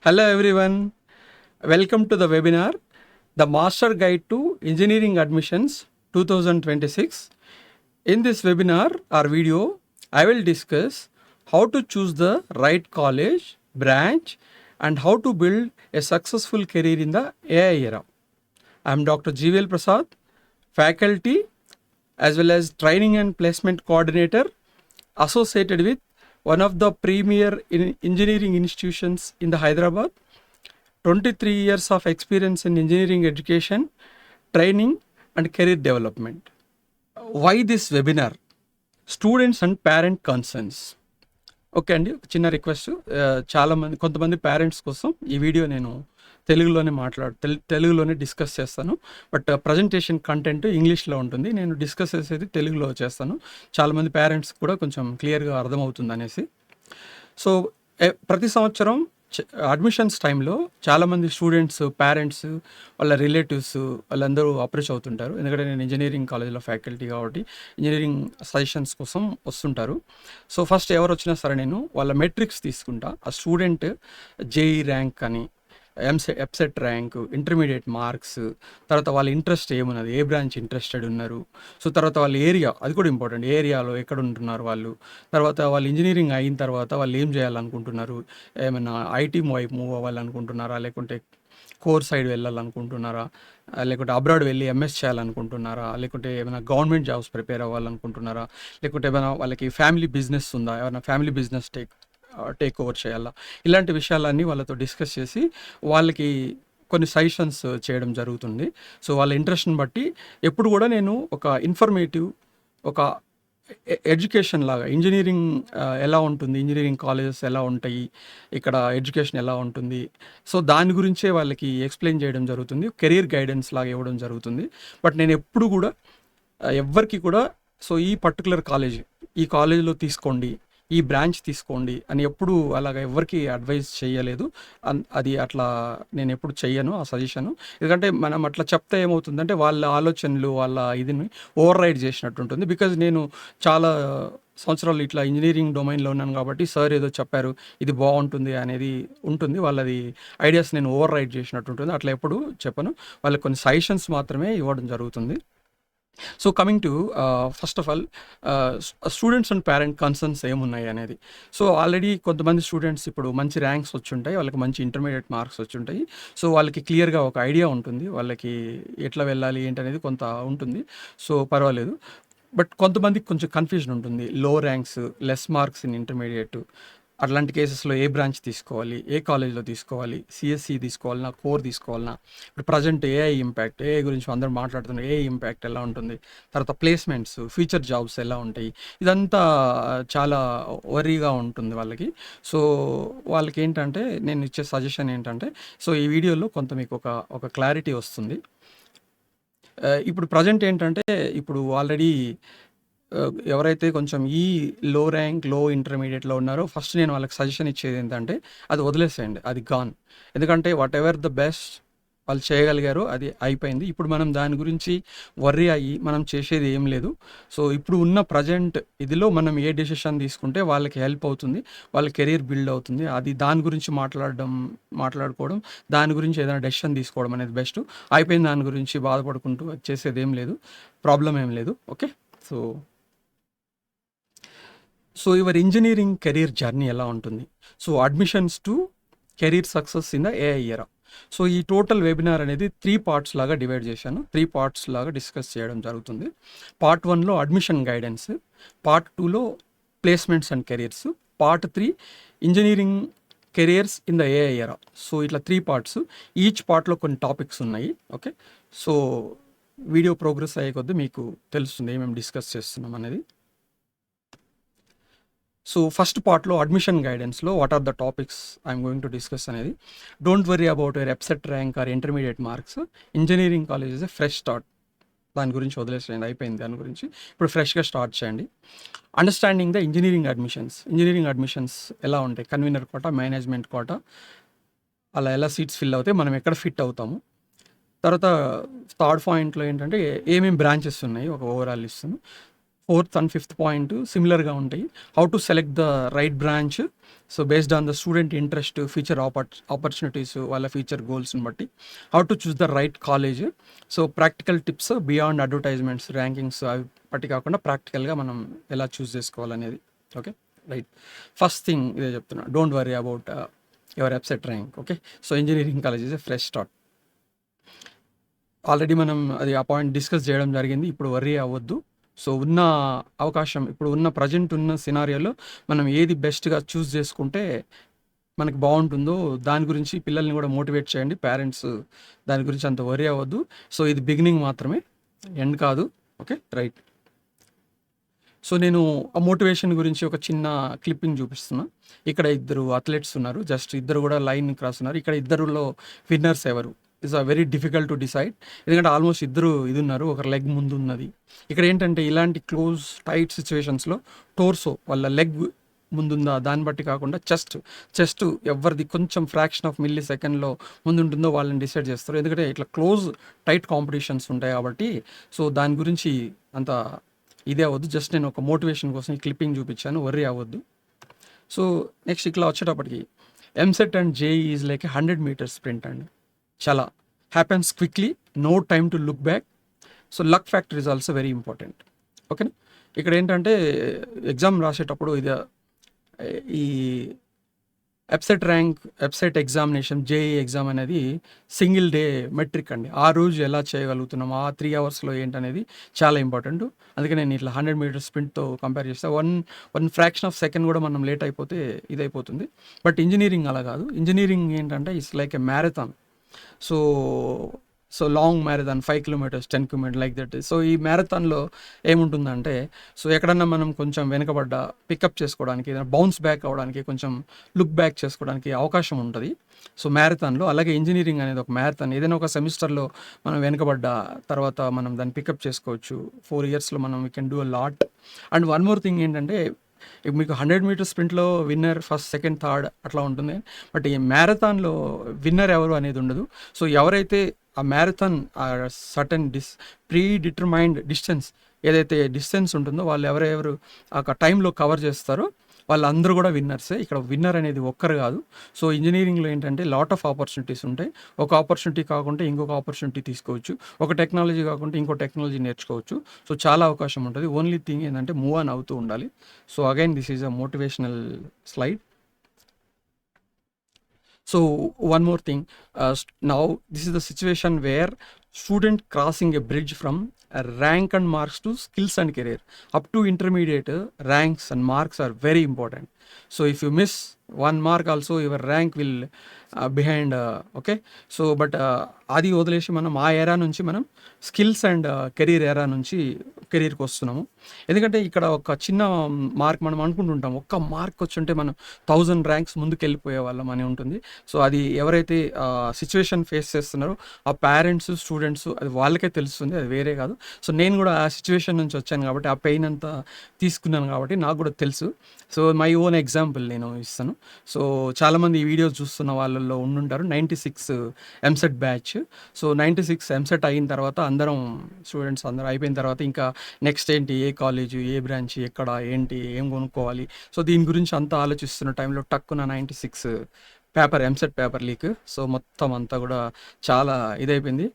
Hello everyone, welcome to the webinar, The Master Guide to Engineering Admissions 2026. In this webinar or video, I will discuss how to choose the right college, branch and how to build a successful career in the AI era. I am Dr. GVL Prasad, faculty as well as training and placement coordinator associated with one of the premier engineering institutions in the Hyderabad. 23 years of experience in engineering education, training and career development. Why this webinar? Students and parent concerns. Okay అండి, ఒక చిన్న request. కొంతమంది parents కోసం ఈ video నేను తెలుగులోనే discuss చేస్తాను. But presentation content ఇంగ్లీష్లో ఉంటుంది. నేను డిస్కస్ చేసేది తెలుగులో చేస్తాను. చాలామంది పేరెంట్స్ కూడా కొంచెం క్లియర్గా అర్థమవుతుంది అనేసి. సో ప్రతి సంవత్సరం అడ్మిషన్స్ టైంలో చాలామంది స్టూడెంట్స్, పేరెంట్స్, వాళ్ళ రిలేటివ్స్ వాళ్ళందరూ అప్రోచ్ అవుతుంటారు. ఎందుకంటే నేను ఇంజనీరింగ్ కాలేజ్లో ఫ్యాకల్టీ కాబట్టి ఇంజనీరింగ్ సజెషన్స్ కోసం వస్తుంటారు. సో ఫస్ట్ ఎవరు వచ్చినా సరే నేను వాళ్ళ మెట్రిక్స్ తీసుకుంటా. ఆ స్టూడెంట్ జేఈ ర్యాంక్ అని, ఎప్సెట్ ర్యాంక్, ఇంటర్మీడియట్ మార్క్స్, తర్వాత వాళ్ళ ఇంట్రెస్ట్ ఏమున్నది, ఏ బ్రాంచ్ ఇంట్రెస్టెడ్ ఉన్నారు, సో తర్వాత వాళ్ళ ఏరియా, అది కూడా ఇంపార్టెంట్, ఏరియాలో ఎక్కడ ఉంటున్నారు వాళ్ళు, తర్వాత వాళ్ళు ఇంజనీరింగ్ అయిన తర్వాత వాళ్ళు ఏం చేయాలనుకుంటున్నారు, ఏమైనా ఐటీ వైపు మూవ్ అవ్వాలనుకుంటున్నారా, లేకుంటే కోర్ సైడ్ వెళ్ళాలనుకుంటున్నారా, లేకుంటే అబ్రాడ్ వెళ్ళి ఎంఎస్ చేయాలనుకుంటున్నారా, లేకుంటే ఏమైనా గవర్నమెంట్ జాబ్స్ ప్రిపేర్ అవ్వాలనుకుంటున్నారా, లేకుంటే ఏమైనా వాళ్ళకి ఫ్యామిలీ బిజినెస్ ఉందా, ఏమైనా ఫ్యామిలీ బిజినెస్ టేక్ ఓవర్ చేయాలా, ఇలాంటి విషయాలన్నీ వాళ్ళతో డిస్కస్ చేసి వాళ్ళకి కొన్ని సజెషన్స్ చేయడం జరుగుతుంది. సో వాళ్ళ ఇంట్రెస్ట్ని బట్టి ఎప్పుడు కూడా నేను ఒక ఇన్ఫర్మేటివ్, ఒక ఎడ్యుకేషన్ లాగా, ఇంజనీరింగ్ ఎలా ఉంటుంది, ఇంజనీరింగ్ కాలేజెస్ ఎలా ఉంటాయి, ఇక్కడ ఎడ్యుకేషన్ ఎలా ఉంటుంది, సో దాని గురించే వాళ్ళకి ఎక్స్ప్లెయిన్ చేయడం జరుగుతుంది. కెరీర్ గైడెన్స్ లాగా ఇవ్వడం జరుగుతుంది. బట్ నేను ఎప్పుడు కూడా ఎవ్వరికి కూడా సో ఈ పర్టికులర్ కాలేజ్, ఈ కాలేజీలో తీసుకోండి, ఈ బ్రాంచ్ తీసుకోండి అని ఎప్పుడు అలాగ ఎవరికి అడ్వైజ్ చేయలేదు. అది అట్లా నేను ఎప్పుడు చెయ్యను ఆ సజెషను. ఎందుకంటే మనం అట్లా చెప్తే ఏమవుతుందంటే వాళ్ళ ఆలోచనలు, వాళ్ళ ఇదిని ఓవర్ రైడ్ చేసినట్టు ఉంటుంది. బికాజ్ నేను చాలా సంవత్సరాలు ఇట్లా ఇంజనీరింగ్ డొమైన్లో ఉన్నాను కాబట్టి సార్ ఏదో చెప్పారు ఇది బాగుంటుంది అనేది ఉంటుంది. వాళ్ళది ఐడియాస్ నేను ఓవర్ రైడ్ చేసినట్టు ఉంటుంది. అట్లా ఎప్పుడు చెప్పను. వాళ్ళకి కొన్ని సజెషన్స్ మాత్రమే ఇవ్వడం జరుగుతుంది. So coming to first of all students and parent concerns ఏమున్నాయి అనేది. సో ఆల్రెడీ కొంతమంది స్టూడెంట్స్ ఇప్పుడు మంచి ర్యాంక్స్ వచ్చుంటాయి, వాళ్ళకి మంచి ఇంటర్మీడియట్ మార్క్స్ వచ్చుంటాయి. సో వాళ్ళకి క్లియర్గా ఒక ఐడియా ఉంటుంది, వాళ్ళకి ఎట్లా వెళ్ళాలి ఏంటి అనేది కొంత ఉంటుంది. సో పర్వాలేదు. బట్ కొంతమందికి కొంచెం కన్ఫ్యూజన్ ఉంటుంది. లో ranks, less marks in intermediate, అట్లాంటి కేసెస్లో ఏ బ్రాంచ్ తీసుకోవాలి, ఏ కాలేజ్లో తీసుకోవాలి, సిఎస్సి తీసుకోవాలన్నా, కోర్ తీసుకోవాలన్నా, ఇప్పుడు ప్రజెంట్ ఏఐ ఇంపాక్ట్, ఏఐ గురించి అందరూ మాట్లాడుతున్నారు, ఏఐ ఇంపాక్ట్ ఎలా ఉంటుంది, తర్వాత ప్లేస్మెంట్స్, ఫ్యూచర్ జాబ్స్ ఎలా ఉంటాయి, ఇదంతా చాలా వరీగా ఉంటుంది వాళ్ళకి. సో వాళ్ళకి ఏంటంటే నేను ఇచ్చే సజెషన్ ఏంటంటే, సో ఈ వీడియోలో కొంత మీకు ఒక క్లారిటీ వస్తుంది. ఇప్పుడు ప్రజెంట్ ఏంటంటే ఇప్పుడు ఆల్రెడీ ఎవరైతే కొంచెం ఈ లో ర్యాంక్, లో ఇంటర్మీడియట్లో ఉన్నారో ఫస్ట్ నేను వాళ్ళకి సజెషన్ ఇచ్చేది ఏంటంటే అది వదిలేసేయండి, అది గాన్. ఎందుకంటే వాట్ ఎవర్ ద బెస్ట్ వాళ్ళు చేయగలిగారో అది అయిపోయింది. ఇప్పుడు మనం దాని గురించి వర్రీ అయ్యి మనం చేసేది ఏం లేదు. సో ఇప్పుడు ఉన్న ప్రజెంట్ ఇదిలో మనం ఏ డెసిషన్ తీసుకుంటే వాళ్ళకి హెల్ప్ అవుతుంది, వాళ్ళ కెరీర్ బిల్డ్ అవుతుంది, అది దాని గురించి మాట్లాడుకోవడం, దాని గురించి ఏదైనా డెసిషన్ తీసుకోవడం అనేది బెస్ట్. అయిపోయింది, దాని గురించి బాధపడుకుంటూ చేసేది ఏం లేదు, ప్రాబ్లం ఏం లేదు. Okay. So your engineering career journey ఎలా ఉంటుంది, so admissions to career success in the AI ఎరా. సో ఈ టోటల్ వెబినార్ అనేది 3 పార్ట్స్ లాగా డివైడ్ చేశాను. 3 పార్ట్స్ లాగా డిస్కస్ చేయడం జరుగుతుంది. పార్ట్ 1లో అడ్మిషన్ గైడెన్స్, పార్ట్ 2లో placements and careers, part 3 engineering careers in the AI ఎరా. సో ఇట్లా 3 పార్ట్స్, ఈచ్ పార్ట్లో కొన్ని టాపిక్స్ ఉన్నాయి. ఓకే. సో వీడియో ప్రోగ్రెస్ అయ్యే కొద్దీ మీకు తెలుస్తుంది ఏమేమి డిస్కస్ చేస్తున్నాం అనేది. సో ఫస్ట్ పార్ట్లో అడ్మిషన్ గైడెన్స్లో what are the topics I'm going to discuss అనేది. Don't worry about your EAPCET rank or intermediate marks. Engineering college is a fresh start. దాని గురించి వదిలేసేయండి, అయిపోయింది దాని గురించి. ఇప్పుడు ఫ్రెష్గా స్టార్ట్ చేయండి. అండర్స్టాండింగ్ ద ఇంజనీరింగ్ అడ్మిషన్స్ ఎలా ఉంటాయి, కన్వీనర్ కోటా, మేనేజ్మెంట్ కోటా, అలా ఎలా సీట్స్ ఫిల్ అవుతాయి, మనం ఎక్కడ ఫిట్ అవుతాము. తర్వాత థర్డ్ పాయింట్లో ఏంటంటే ఏమేమి బ్రాంచెస్ ఉన్నాయి ఒక ఓవరాల్ ఇస్తాను. 4th and 5th పాయింట్ సిమిలర్గా ఉంటాయి. How to select the right branch, so based on the student interest, future opportunities, వాళ్ళ ఫ్యూచర్ గోల్స్ని బట్టి how to choose the right college. So practical tips beyond advertisements, rankings అవి పట్టి కాకుండా ప్రాక్టికల్గా మనం ఎలా చూస్ చేసుకోవాలనేది. Okay, right. ఫస్ట్ థింగ్ ఇదే చెప్తున్నా, don't worry about your website rank. Okay, so engineering college is a fresh start. Already మనం అది ఆ పాయింట్ డిస్కస్ చేయడం జరిగింది. ఇప్పుడు వర్రీ అవ్వద్దు. సో ఉన్న అవకాశం, ఇప్పుడు ఉన్న ప్రజెంట్ ఉన్న సినారియోలో మనం ఏది బెస్ట్గా చూస్ చేసుకుంటే మనకి బాగుంటుందో దాని గురించి పిల్లల్ని కూడా మోటివేట్ చేయండి. పేరెంట్స్ దాని గురించి అంత వర్రీ అవ్వద్దు. సో ఇది బిగినింగ్ మాత్రమే, ఎండ్ కాదు. Okay, right. సో నేను ఆ మోటివేషన్ గురించి ఒక చిన్న క్లిప్పింగ్ చూపిస్తున్నా. ఇక్కడ ఇద్దరు అథ్లెట్స్ ఉన్నారు, జస్ట్ ఇద్దరు కూడా లైన్ క్రాస్ ఉన్నారు. ఇక్కడ ఇద్దరులో విన్నర్స్ ఎవరు is a very difficult to decide, ఎందుకంటే ఆల్మోస్ట్ ఇద్దరు ఇది ఉన్నారు, ఒక లెగ్ ముందు ఉన్నది. ఇక్కడ ఏంటంటే ఇలాంటి క్లోజ్ టైట్ సిచ్యువేషన్స్లో టోర్సో వాళ్ళ లెగ్ ముందుందా దాన్ని బట్టి కాకుండా చెస్ట్ ఎవరిది కొంచెం ఫ్రాక్షన్ ఆఫ్ మిల్లీ సెకండ్లో ముందుంటుందో వాళ్ళని డిసైడ్ చేస్తారు. ఎందుకంటే ఇట్లా క్లోజ్ టైట్ కాంపిటీషన్స్ ఉంటాయి కాబట్టి. సో దాని గురించి అంత ఇదే అవ్వద్దు. జస్ట్ నేను ఒక మోటివేషన్ కోసం ఈ క్లిప్పింగ్ చూపించాను, వర్రీ అవ్వద్దు. సో నెక్స్ట్ ఇట్లా వచ్చేటప్పటికి EAMCET and JEE is like 100 metres sprint అండి. చాలా happens quickly, no time to look back. So luck factor is also very important. ఓకేనా, ఇక్కడ ఏంటంటే ఎగ్జామ్ రాసేటప్పుడు ఇది ఈ వెబ్సైట్ ఎగ్జామినేషన్, జేఈ ఎగ్జామ్ అనేది సింగిల్ డే మెట్రిక్ అండి. ఆ రోజు ఎలా చేయగలుగుతున్నాం, ఆ 3 అవర్స్లో ఏంటనేది చాలా ఇంపార్టెంట్. అందుకే నేను ఇట్లా 100 మీటర్స్ స్ప్రింట్తో కంపేర్ చేస్తే వన్ ఫ్రాక్షన్ ఆఫ్ సెకండ్ కూడా మనం లేట్ అయిపోతే ఇదైపోతుంది. బట్ ఇంజనీరింగ్ అలా కాదు. ఇంజనీరింగ్ ఏంటంటే it's like a marathon. So long marathon, 5 kilometres, 10 kilometres like that. So ఈ మ్యారథాన్లో ఏముంటుందంటే, సో ఎక్కడన్నా మనం కొంచెం వెనకబడ్డ పికప్ చేసుకోవడానికి, ఏదైనా బౌన్స్ బ్యాక్ అవ్వడానికి, కొంచెం లుక్ బ్యాక్ చేసుకోవడానికి అవకాశం ఉంటుంది సో మ్యారథాన్లో. అలాగే ఇంజనీరింగ్ అనేది ఒక మ్యారథాన్. ఏదైనా ఒక సెమిస్టర్లో మనం వెనకబడ్డ తర్వాత మనం దాన్ని పికప్ చేసుకోవచ్చు. 4 ఇయర్స్లో మనం we can do a lot. And one more thing ఏంటంటే, మీకు 100 మీటర్స్ స్ప్రింట్లో విన్నర్ ఫస్ట్, సెకండ్, థర్డ్ అట్లా ఉంటుంది. బట్ ఈ మ్యారథాన్లో విన్నర్ ఎవరు అనేది ఉండదు. సో ఎవరైతే ఆ marathon certain pre determined distance ఏదైతే డిస్టెన్స్ ఉంటుందో వాళ్ళు ఎవరెవరు ఆ టైంలో కవర్ చేస్తారో వాళ్ళందరూ కూడా విన్నర్సే. ఇక్కడ విన్నర్ అనేది ఒక్కరు కాదు. సో ఇంజనీరింగ్లో ఏంటంటే లాట్ ఆఫ్ ఆపర్చునిటీస్ ఉంటాయి. ఒక ఆపర్చునిటీ కాకుండా ఇంకొక ఆపర్చునిటీ తీసుకోవచ్చు, ఒక టెక్నాలజీ కాకుండా ఇంకో టెక్నాలజీ నేర్చుకోవచ్చు. సో చాలా అవకాశం ఉంటుంది. ఓన్లీ థింగ్ ఏంటంటే మూవ్ ఆన్ అవుతూ ఉండాలి. So again this is a motivational slide. So one more thing, now this is the situation where student crossing a bridge from rank and marks to skills and career. Up to intermediate, ranks and marks are very important. So if you miss 1 mark also, your rank will behind. Okay, so but అది వదిలేసి మనం ఆ ఎరా నుంచి మనం skills and career ఎరా నుంచి కెరీర్కి వస్తున్నాము. ఎందుకంటే ఇక్కడ ఒక చిన్న మార్క్ మనం అనుకుంటుంటాం, ఒక్క మార్క్ వచ్చుంటే మనం 1000 ర్యాంక్స్ ముందుకు వెళ్ళిపోయే వాళ్ళం అని ఉంటుంది. సో అది ఎవరైతే సిచ్యువేషన్ ఫేస్ చేస్తున్నారో ఆ పేరెంట్స్, స్టూడెంట్స్, అది వాళ్ళకే తెలుస్తుంది, అది వేరే కాదు. సో నేను కూడా ఆ సిచ్యువేషన్ నుంచి వచ్చాను కాబట్టి, ఆ పెయిన్ అంతా తీసుకున్నాను కాబట్టి నాకు కూడా తెలుసు. సో మై ఓన్ ఎగ్జాంపుల్ నేను ఇస్తాను. సో చాలామంది ఈ వీడియోస్ చూస్తున్న వాళ్ళల్లో ఉండుంటారు 96 ఎంసెట్ బ్యాచ్. సో 96 ఎంసెట్ అయిన తర్వాత అందరం స్టూడెంట్స్ అందరూ అయిపోయిన తర్వాత ఇంకా నెక్స్ట్ ఏంటి, ఏ కాలేజు, ఏ బ్రాంచ్, ఎక్కడ, ఏంటి, ఏం కొనుక్కోవాలి, సో దీని గురించి అంతా ఆలోచిస్తున్న టైంలో టక్కున 96 paper, EAMCET paper leak. So మొత్తం అంతా కూడా చాలా ఇదైపోయింది.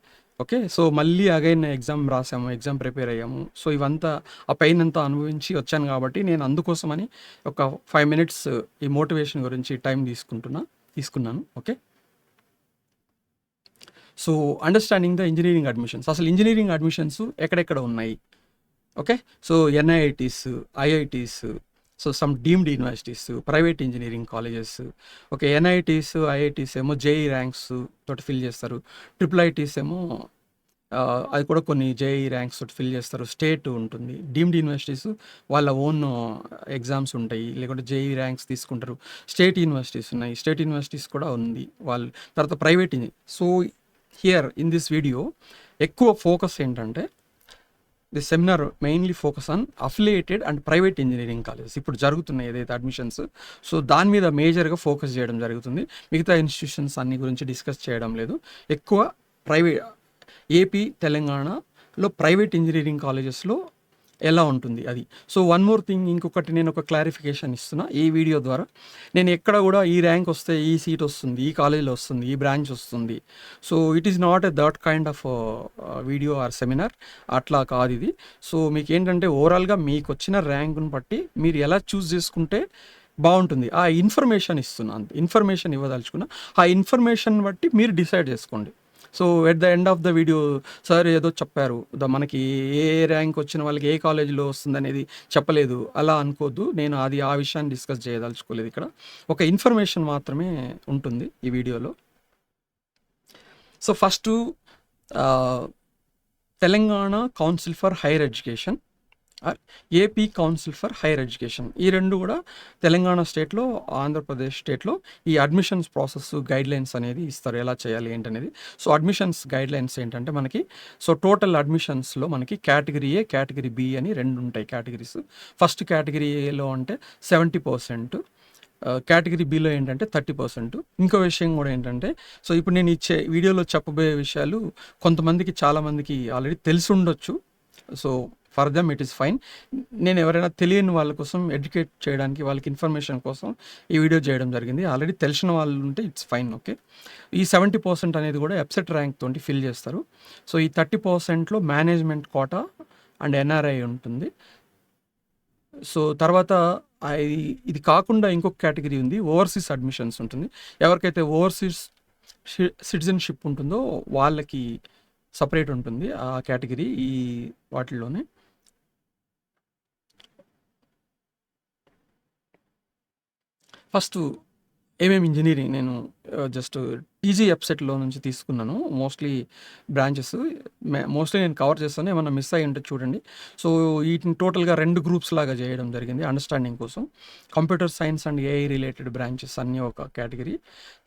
ఓకే, సో మళ్ళీ అగైన్ ఎగ్జామ్ రాసాము, ఎగ్జామ్ ప్రిపేర్ అయ్యాము. సో ఇవంతా ఆ పెయిన్ అంతా అనుభవించి వచ్చాను కాబట్టి నేను అందుకోసమని ఒక 5 మినిట్స్ ఈ మోటివేషన్ గురించి టైం తీసుకున్నాను. Okay, so understanding the engineering admissions. అసలు ఇంజనీరింగ్ అడ్మిషన్స్ ఎక్కడెక్కడ ఉన్నాయి? Okay, so NIITs, IITs, so some deemed universities, private engineering colleges. Okay, NIITs, IITs ఏమో జేఈ ర్యాంక్స్ తోటి ఫిల్ చేస్తారు. IIITs ఏమో అది కూడా కొన్ని జేఈ ర్యాంక్స్ తోటి ఫిల్ చేస్తారు. స్టేట్ ఉంటుంది. డీమ్డ్ యూనివర్సిటీస్ వాళ్ళ ఓన్ ఎగ్జామ్స్ ఉంటాయి, లేకుంటే జేఈ ర్యాంక్స్ తీసుకుంటారు. స్టేట్ యూనివర్సిటీస్ ఉన్నాయి, స్టేట్ యూనివర్సిటీస్ కూడా ఉంది వాళ్ళు. తర్వాత private so here in this video ఎక్కువ ఫోకస్ ఏంటంటే, this seminar mainly focus on affiliated and private engineering colleges. ఇప్పుడు జరుగుతున్నాయి ఏదైతే అడ్మిషన్స్, సో దాని మీద మేజర్గా ఫోకస్ చేయడం జరుగుతుంది. మిగతా ఇన్స్టిట్యూషన్స్ అన్ని గురించి డిస్కస్ చేయడం లేదు. ఎక్కువ ఏపీ, తెలంగాణలో ప్రైవేట్ ఇంజనీరింగ్ కాలేజెస్లో ఎలా ఉంటుంది అది. సో, వన్ మోర్ థింగ్ ఇంకొకటి నేను ఒక క్లారిఫికేషన్ ఇస్తున్నా ఈ వీడియో ద్వారా. నేను ఎక్కడ గూడా ఈ ర్యాంక్ వస్తే ఈ సీట్ వస్తుంది, ఈ కాలేజ్‌లో వస్తుంది, ఈ బ్రాంచ్ వస్తుంది. So, it is not that kind of video or seminar. అట్లా కాదిది. సో, మీకేంటంటే ఓవరాల్‌గా మీకొచ్చిన ర్యాంక్‌ని బట్టి మీరు ఎలా చూజ్ చేసుకుంటే బావుంటుంది. ఆ ఇన్ఫర్మేషన్ ఇస్తున్నా అంతే. ఇన్ఫర్మేషన్ ఇవ్వదలుచుకున్నా. ఆ ఇన్ఫర్మేషన్ బట్టి మీరు డిసైడ్ చేసుకోండి. So, at the end of the video sir ఏదో చెప్పారు. మనకి ఏ ర్యాంక్ వచ్చిన వాళ్ళకి ఏ కాలేజ్‌లో వస్తుందనేది చెప్పలేదు. అలా అనుకోవద్దు. నేను ఆ విషయాన్ని డిస్కస్ చేయదలుచుకోలేదు ఇక్కడ. ఒక ఇన్ఫర్మేషన్ మాత్రమే ఉంటుంది ఈ వీడియోలో. సో, ఫస్టు ఆహ్, Telangana council for higher education or AP council for higher education. ఈ 2 కూడా తెలంగాణ స్టేట్‌లో, ఆంధ్రప్రదేశ్ స్టేట్‌లో ఈ అడ్మిషన్స్ ప్రాసెస్ గైడ్‌లైన్స్ అనేది ఇస్తారు. ఎలా చేయాలి ఏంటనేది. సో, అడ్మిషన్స్ గైడ్‌లైన్స్ ఏంటంటే మనకి టోటల్ అడ్మిషన్స్‌లో మనకి కేటగిరీ ఏ, కేటగిరీ బి అని 2 ఉంటాయి కేటగిరీస్. ఫస్ట్ కేటగిరీ ఏలో అంటే 70%. కేటగిరీ బిలో ఏంటంటే 30%. ఇంకో విషయం కూడా ఏంటంటే, సో, ఇప్పుడు నేను ఇచ్చే వీడియోలో చెప్పబోయే విషయాలు కొంతమందికి చాలామందికి ఆల్రెడీ తెలిసుండొచ్చు. So, for them it is fine. నేను ఎవరైనా తెలియని వాళ్ళ కోసం ఎడ్యుకేట్ చేయడానికి, వాళ్ళకి ఇన్ఫర్మేషన్ కోసం ఈ వీడియో చేయడం జరిగింది. ఆల్రెడీ తెలిసిన వాళ్ళు ఉంటే ఇట్స్ ఫైన్. ఓకే. ఈ 70% అనేది కూడా ఎబ్సెట్ ర్యాంక్ తోటి ఫిల్ చేస్తారు. సో, ఈ 30%లో మేనేజ్మెంట్ కోటా అండ్ ఎన్ఆర్ఐ ఉంటుంది. సో, తర్వాత ఇది కాకుండా ఇంకొక కేటగిరీ ఉంది. ఓవర్సీస్ అడ్మిషన్స్ ఉంటుంది. ఎవరికైతే ఓవర్సీస్ సిటిజన్‌షిప్ ఉంటుందో వాళ్ళకి సెపరేట్ ఉంటుంది ఆ కేటగిరీ ఈ వాటిల్లోనే. ఫస్టు ఏమేమి ఇంజినీరింగ్ నేను జస్ట్ టీజీ వెబ్‌సైట్‌లో నుంచి తీసుకున్నాను. మోస్ట్‌లీ బ్రాంచెస్ మోస్ట్‌లీ నేను కవర్ చేస్తాను. ఏమన్నా మిస్ అయ్యి ఉంటే చూడండి. సో, వీటిని టోటల్‌గా 2 గ్రూప్స్ లాగా చేయడం జరిగింది అండర్‌స్టాండింగ్ కోసం. Computer science and AI related branches అన్నీ ఒక కేటగిరీ.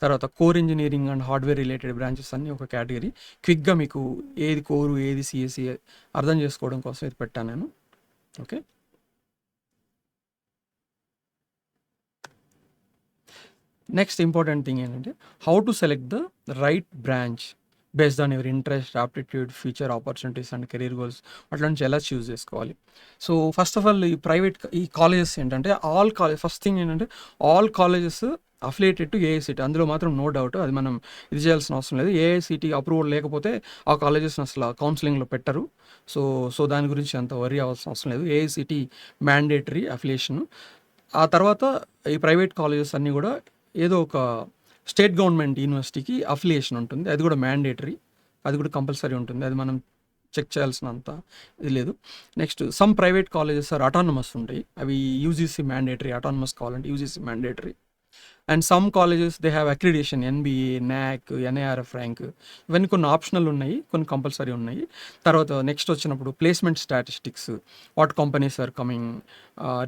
తర్వాత core engineering and hardware related branches అన్నీ ఒక కేటగిరీ. క్విక్‌గా మీకు ఏది కోరు, ఏది సీఎస్ఈ అర్థం చేసుకోవడం కోసం ఇది పెట్టాను నేను. ఓకే. నెక్స్ట్ ఇంపార్టెంట్ థింగ్ ఏంటంటే how to select the right branch based on your interest, aptitude, future opportunities and career goals అట్లా నుంచి ఎలా చూస్ చేసుకోవాలి. సో, ఫస్ట్ ఆఫ్ ఆల్ ఈ కాలేజెస్ ఏంటంటే ఫస్ట్ థింగ్ ఏంటంటే all colleges affiliated to AICTE. అందులో మాత్రం నో డౌట్. అది మనం ఇది చేయాల్సిన అవసరం లేదు. ఏఐసిటీ అప్రూవల్ లేకపోతే ఆ కాలేజెస్ని అసలు కౌన్సిలింగ్లో పెట్టరు. సో దాని గురించి అంత వరీ అవ్వాల్సిన అవసరం లేదు. AICTE mandatory affiliation. ఆ తర్వాత ఈ ప్రైవేట్ కాలేజెస్ అన్నీ కూడా ఏదో ఒక స్టేట్ గవర్నమెంట్ యూనివర్సిటీకి అఫిలియేషన్ ఉంటుంది. అది కూడా మ్యాండేటరీ. అది కూడా కంపల్సరీ ఉంటుంది. అది మనం చెక్ చేయాల్సినంత ఇది లేదు. Next some private colleges are autonomous ఉంటాయి. అవి యూజీసీ మ్యాండేటరీ. అటానమస్ కావాలంటే UGC mandatory. And some colleges they have accreditation NBA, NAAC, NIRF rank. ఇవన్నీ కొన్ని ఆప్షనల్ ఉన్నాయి, కొన్ని కంపల్సరీ ఉన్నాయి. తర్వాత నెక్స్ట్ వచ్చినప్పుడు placement statistics. What companies are coming,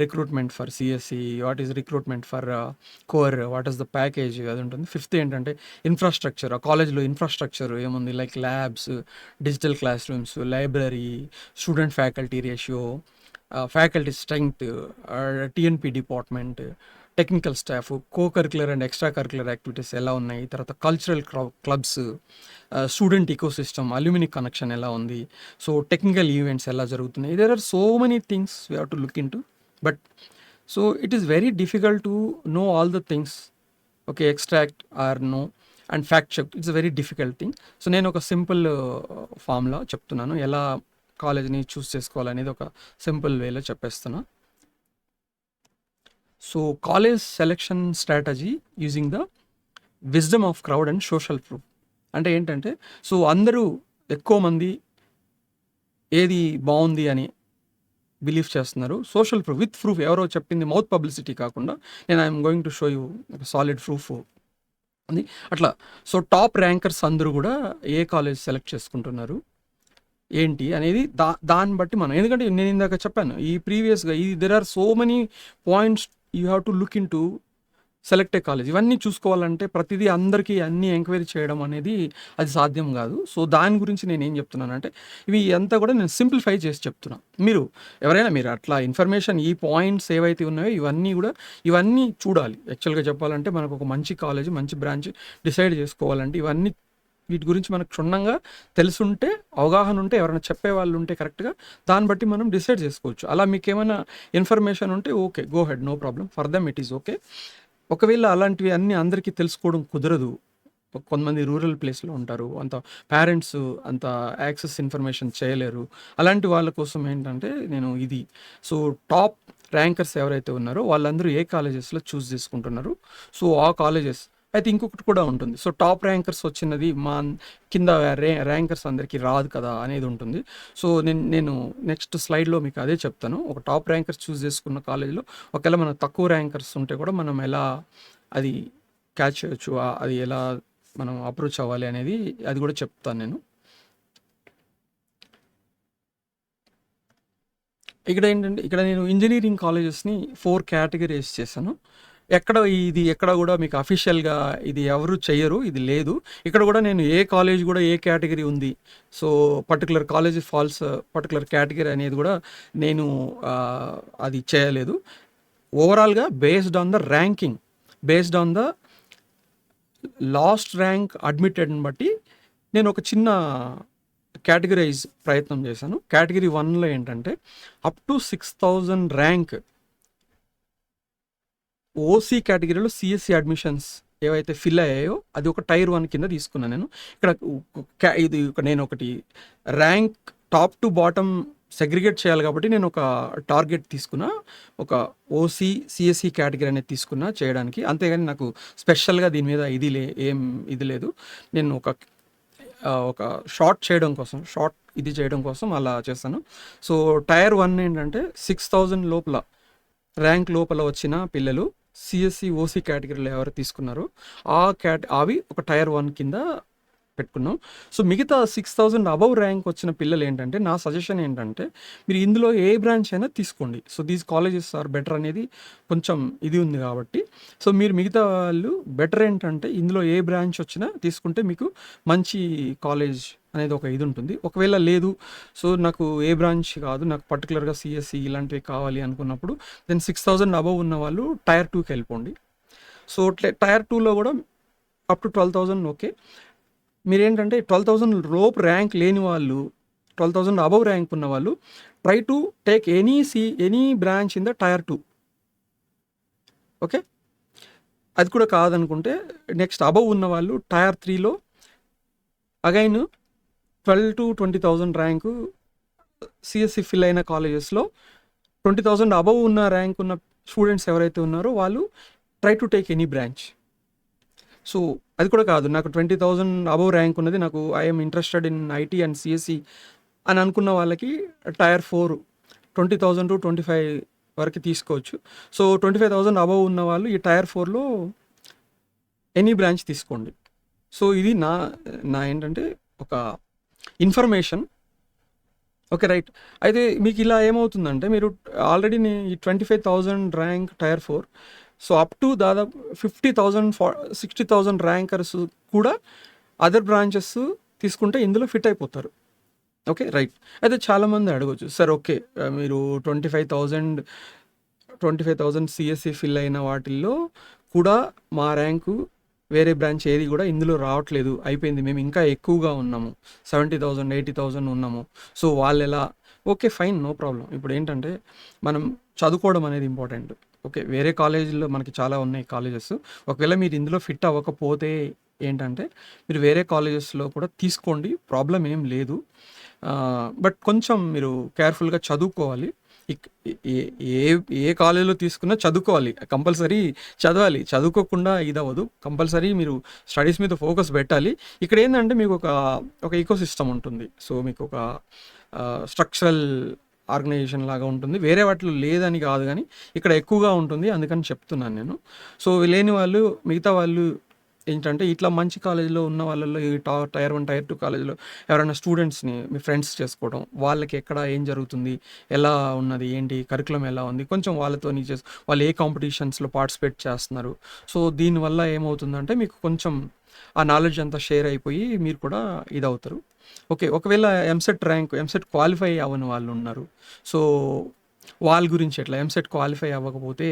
recruitment for CSE, what is recruitment for core, what is the package, అది ఉంటుంది. Fifth ఏంటంటే ఇన్ఫ్రాస్ట్రక్చర్. ఆ కాలేజ్లో ఇన్ఫ్రాస్ట్రక్చర్ ఏముంది, like labs, digital classrooms, library, student faculty ratio, faculty strength, TNP department, technical staff, co-curricular and extracurricular activities ఎలా ఉన్నాయి, తర్వాత cultural clubs, student ecosystem, alumni connection ఎలా ఉంది, సో టెక్నికల్ ఈవెంట్స్ ఎలా జరుగుతున్నాయి. There are so many things we have to look in to. But so it is very difficult to know all the things. Okay, extract or know and fact check, it's a very difficult thing. So నేను ఒక simple ఫామ్లో చెప్తున్నాను, ఎలా కాలేజ్ని చూస్ చేసుకోవాలనేది ఒక simple వేలో చెప్పేస్తున్నా. So college selection strategy using the wisdom of crowd and social proof. అంటే ఏంటంటే, సో అందరూ ఎక్కువ మంది ఏది బాగుంది అని బిలీవ్ చేస్తున్నారు. సోషల్ ప్రూఫ్, విత్ ప్రూఫ్, ఎవరో చెప్పింది మౌత్ పబ్లిసిటీ కాకుండా నేను I'm going to show you solid proof అని అట్లా. సో టాప్ ర్యాంకర్స్ అందరూ కూడా ఏ కాలేజ్ సెలెక్ట్ చేసుకుంటున్నారు ఏంటి అనేది దాన్ని బట్టి మనం, ఎందుకంటే నేను ఇందాక చెప్పాను ఈ ప్రీవియస్గా there are so many points you have to look in to select a college. ఇవన్నీ చూసుకోవాలంటే ప్రతిదీ అందరికీ అన్నీ ఎంక్వైరీ చేయడం అనేది అది సాధ్యం కాదు. సో దాని గురించి నేను ఏం చెప్తున్నానంటే, ఇవి అంతా కూడా నేను సింప్లిఫై చేసి చెప్తున్నాను. మీరు అట్లా ఇన్ఫర్మేషన్, ఈ పాయింట్స్ ఏవైతే ఉన్నాయో ఇవన్నీ చూడాలి. యాక్చువల్గా చెప్పాలంటే మనకు ఒక మంచి కాలేజ్, మంచి బ్రాంచ్ డిసైడ్ చేసుకోవాలంటే ఇవన్నీ వీటి గురించి మనకు క్షుణ్ణంగా తెలుసుంటే, అవగాహన ఉంటే, ఎవరైనా చెప్పేవాళ్ళు ఉంటే కరెక్ట్‌గా దాన్ని బట్టి మనం డిసైడ్ చేసుకోవచ్చు. అలా మీకేమైనా ఇన్ఫర్మేషన్ ఉంటే okay. Go ahead, no problem. For them it is okay. ఒకవేళ అలాంటివి అన్నీ అందరికీ తెలుసుకోవడం కుదరదు. కొంతమంది రూరల్ ప్లేస్‌లో ఉంటారు. అంత పేరెంట్స్ అంత యాక్సెస్ ఇన్ఫర్మేషన్ చేయలేరు. అలాంటి వాళ్ళ కోసం ఏంటంటే నేను ఇది సో, టాప్ ర్యాంకర్స్ ఎవరైతే ఉన్నారో వాళ్ళందరూ ఏ కాలేజెస్‌లో చూజ్ చేసుకుంటున్నారు. సో, ఆ కాలేజెస్ అయితే ఇంకొకటి కూడా ఉంటుంది. సో, టాప్ ర్యాంకర్స్ వచ్చినది కింద ర్యాంకర్స్ అందరికీ రాదు కదా అనేది ఉంటుంది. సో, నేను నెక్స్ట్ స్లైడ్‌లో మీకు అదే చెప్తాను. ఒక టాప్ ర్యాంకర్స్ చూజ్ చేసుకున్న కాలేజ్‌లో ఒకవేళ మనకు తక్కువ ర్యాంకర్స్ ఉంటే కూడా మనం ఎలా అది క్యాచ్ చేయొచ్చు. అది ఎలా మనం అప్రోచ్ అవ్వాలి అనేది అది కూడా చెప్తాను నేను. ఇక్కడ ఏంటంటే ఇక్కడ నేను ఇంజినీరింగ్ కాలేజెస్‌ని 4 కేటగరీస్ చేశాను. ఎక్కడ కూడా మీకు అఫీషియల్‌గా ఇది ఎవరు చెయ్యరు. ఇది లేదు. ఇక్కడ కూడా నేను ఏ కాలేజ్ కూడా ఏ కేటగరీ ఉంది. So, particular college falls particular category అనేది కూడా నేను అది చేయలేదు. ఓవరాల్‌గా based on the ranking, based on the last rank అడ్మిటెడ్‌ని బట్టి నేను ఒక చిన్న కేటగరైజ్ ప్రయత్నం చేశాను. కేటగిరీ 1లో ఏంటంటే అప్ టు 6000 ర్యాంక్ ఓసీ కేటగిరీలో సిఎస్సి అడ్మిషన్స్ ఏవైతే ఫిల్ అయ్యాయో అది ఒక టైర్ 1 కింద తీసుకున్నాను నేను. ఇక్కడ ఇది నేను ఒకటి rank top to bottom segregate చేయాలి కాబట్టి నేను ఒక టార్గెట్ తీసుకున్నా. ఒక ఓసీ సిఎస్సి కేటగిరీ అనేది తీసుకున్నా చేయడానికి. అంతేగాని నాకు స్పెషల్గా దీని మీద ఏం ఇది లేదు. నేను ఒక షార్ట్ చేయడం కోసం అలా చేస్తాను. సో, టైర్ 1 ఏంటంటే 6000 లోపల ర్యాంక్ లోపల వచ్చిన పిల్లలు సిఎస్సి ఓసీ కేటగిరీలో ఎవరు తీసుకున్నారో అవి ఒక టైర్ 1 కింద పెట్టుకున్నాం. సో, మిగతా 6000 అబవ్ ర్యాంక్ వచ్చిన పిల్లలు ఏంటంటే నా సజెషన్ ఏంటంటే మీరు ఇందులో ఏ బ్రాంచ్ అయినా తీసుకోండి. So, these colleges are better అనేది కొంచెం ఇది ఉంది కాబట్టి సో, మీరు మిగతా వాళ్ళు బెటర్ ఏంటంటే ఇందులో ఏ బ్రాంచ్ వచ్చినా తీసుకుంటే మీకు మంచి కాలేజ్ అనేది ఒక ఇది ఉంటుంది. ఒకవేళ లేదు సో, నాకు ఏ బ్రాంచ్ కాదు, నాకు పర్టికులర్గా సిఎస్సి ఇలాంటివి కావాలి అనుకున్నప్పుడు దెన్ 6000 అబవ్ ఉన్న వాళ్ళు టైర్ 2కి వెళ్ళిపోండి. సో, టైర్ 2లో కూడా అప్ టు 12,000 ఓకే. మీరేంటంటే 12,000 లోపు ర్యాంక్ లేని వాళ్ళు, 12,000 అబవ్ ర్యాంక్ ఉన్న వాళ్ళు try to take any branch in the tier 2. Okay. అది కూడా కాదనుకుంటే నెక్స్ట్ అబవ్ ఉన్న వాళ్ళు టైర్ 3లో అగైన్ 12,000-20,000 ర్యాంకు సిఎస్సి ఫిల్ అయిన కాలేజెస్లో 20,000 అబవ్ ఉన్న ర్యాంక్ ఉన్న స్టూడెంట్స్ ఎవరైతే ఉన్నారో వాళ్ళు try to take any branch. So, అది కూడా కాదు నాకు 20,000 అబవ్ ర్యాంక్ ఉన్నది, నాకు I'm interested in IT and CSC అని అనుకున్న వాళ్ళకి టైర్ 4 20,000-25 వరకు తీసుకోవచ్చు. సో, 25,000 అబవ్ ఉన్న వాళ్ళు ఈ టైర్ 4లో ఎనీ బ్రాంచ్ తీసుకోండి. సో, ఇది నా ఏంటంటే ఒక ఇన్ఫర్మేషన్. ఓకే. రైట్. అయితే మీకు ఇలా ఏమవుతుందంటే మీరు ఆల్రెడీ ఈ 25,000 rank tier 4 so, up to దాదాపు 50,000 60,000 ర్యాంకర్స్ కూడా అదర్ బ్రాంచెస్ తీసుకుంటే ఇందులో ఫిట్ అయిపోతారు. ఓకే. రైట్. అయితే చాలామంది అడగొచ్చు, సార్ ఓకే మీరు 25,000 సిఎస్సి ఫిల్ అయిన వాటిల్లో కూడా మా ర్యాంకు వేరే బ్రాంచ్ ఏది కూడా ఇందులో రావట్లేదు, అయిపోయింది, మేము ఇంకా ఎక్కువగా ఉన్నాము, 70,000 80,000 ఉన్నాము, సో వాళ్ళు ఎలా? Okay, fine, no problem. ఇప్పుడు ఏంటంటే మనం చదువుకోవడం అనేది ఇంపార్టెంట్. ఓకే, వేరే కాలేజీల్లో మనకి చాలా ఉన్నాయి కాలేజెస్. ఒకవేళ మీరు ఇందులో ఫిట్ అవ్వకపోతే ఏంటంటే మీరు వేరే కాలేజెస్లో కూడా తీసుకోండి, ప్రాబ్లం ఏం లేదు. బట్ కొంచెం మీరు కేర్ఫుల్గా చదువుకోవాలి. ఏ కాలేజీలో తీసుకున్నా చదువుకోవాలి, కంపల్సరీ చదవాలి. చదువుకోకుండా ఇది అవ్వదు, కంపల్సరీ మీరు స్టడీస్ మీద ఫోకస్ పెట్టాలి. ఇక్కడ ఏంటంటే మీకు ఒక ఈకో సిస్టమ్ ఉంటుంది. సో మీకు ఒక స్ట్రక్చరల్ ఆర్గనైజేషన్ లాగా ఉంటుంది. వేరే వాటిలో లేదని కాదు, కానీ ఇక్కడ ఎక్కువగా ఉంటుంది, అందుకని చెప్తున్నాను నేను. సో లేని వాళ్ళు, మిగతా వాళ్ళు ఏంటంటే ఇట్లా మంచి కాలేజీలో ఉన్న వాళ్ళలో ఈ టైర్ 1 టైర్ 2 కాలేజీలో ఎవరైనా స్టూడెంట్స్ని మీ ఫ్రెండ్స్ చేసుకోవడం, వాళ్ళకి ఎక్కడ ఏం జరుగుతుంది, ఎలా ఉన్నది, ఏంటి కరికులం ఎలా ఉంది, కొంచెం వాళ్ళతో వాళ్ళు ఏ కాంపిటీషన్స్లో పార్టిసిపేట్ చేస్తున్నారు. సో దీనివల్ల ఏమవుతుందంటే మీకు కొంచెం ఆ నాలెడ్జ్ అంతా షేర్ అయిపోయి మీరు కూడా ఇదవుతారు. ఓకే, ఒకవేళ ఎంసెట్ క్వాలిఫై అవ్వని వాళ్ళు ఉన్నారు. సో వాళ్ళ గురించి ఎట్లా ఎంసెట్ క్వాలిఫై అవ్వకపోతే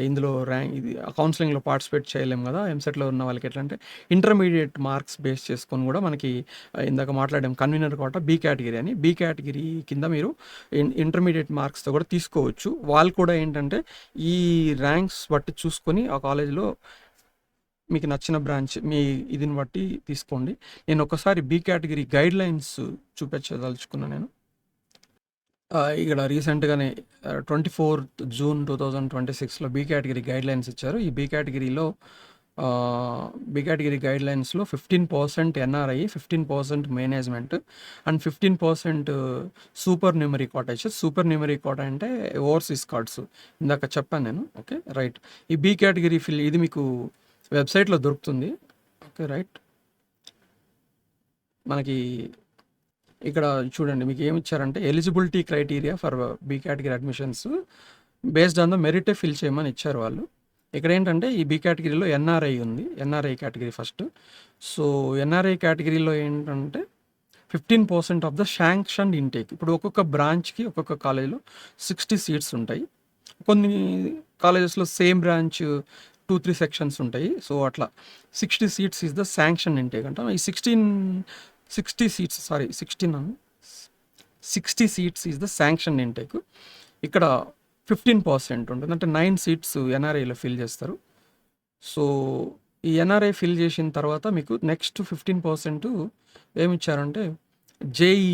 ఇందులో ర్యాంక్ ఇది కౌన్సిలింగ్లో పార్టిసిపేట్ చేయలేము కదా. ఎంసెట్లో ఉన్న వాళ్ళకి ఎట్లా అంటే ఇంటర్మీడియట్ మార్క్స్ బేస్ చేసుకొని కూడా మనకి ఇందాక మాట్లాడాం కన్వీనర్ కోట బీ కేటగిరీ అని, బీ కేటగిరీ కింద మీరు ఇంటర్మీడియట్ మార్క్స్తో కూడా తీసుకోవచ్చు. వాళ్ళు కూడా ఏంటంటే ఈ ర్యాంక్స్ బట్టి చూసుకొని ఆ కాలేజ్లో మీకు నచ్చిన బ్రాంచ్ మీ ఇదిని బట్టి తీసుకోండి. నేను ఒకసారి బీ కేటగిరీ గైడ్ లైన్స్ చూపించదలుచుకున్నాను నేను. ఇక్కడ రీసెంట్గానే 24th June 2026లో బీ కేటగిరీ గైడ్ లైన్స్ ఇచ్చారు. ఈ బీ కేటగిరీలో బీ కేటగిరీ గైడ్ లైన్స్లో 15% NRI, 15% management and 15% supernumerary quota ఇచ్చారు. సూపర్ న్యూమరీ కోటా అంటే ఓవర్సీస్ కార్డ్స్ ఇందాక చెప్పాను నేను. Okay right. ఈ బీ కేటగిరీ ఇది మీకు వెబ్సైట్లో దొరుకుతుంది. Okay right. మనకి ఇక్కడ చూడండి మీకు ఏమి ఇచ్చారంటే eligibility criteria for B category admissions based on the మెరిటే fill చేయమని ఇచ్చారు వాళ్ళు. ఇక్కడ ఏంటంటే ఈ బీ కేటగిరీలో ఎన్ఆర్ఐ ఉంది, NRI category first. So NRI కేటగిరీలో ఏంటంటే 15% ఆఫ్ ద శాంక్షన్ ఇంటేక్. ఇప్పుడు ఒక్కొక్క బ్రాంచ్కి ఒక్కొక్క కాలేజ్లో 60 సీట్స్ ఉంటాయి. కొన్ని కాలేజెస్లో సేమ్ బ్రాంచ్ 2-3 సెక్షన్స్ ఉంటాయి. సో అట్లా 60 seats is the sanction intake అంట. ఈ 60 seats is the sanction intake. ఇక్కడ 15% ఉంటుంది, అంటే 9 సీట్స్ ఎన్ఆర్ఐలో ఫిల్ చేస్తారు. సో ఈ ఎన్ఆర్ఐ ఫిల్ చేసిన తర్వాత మీకు నెక్స్ట్ 15% ఏమి ఇచ్చారంటే జేఈ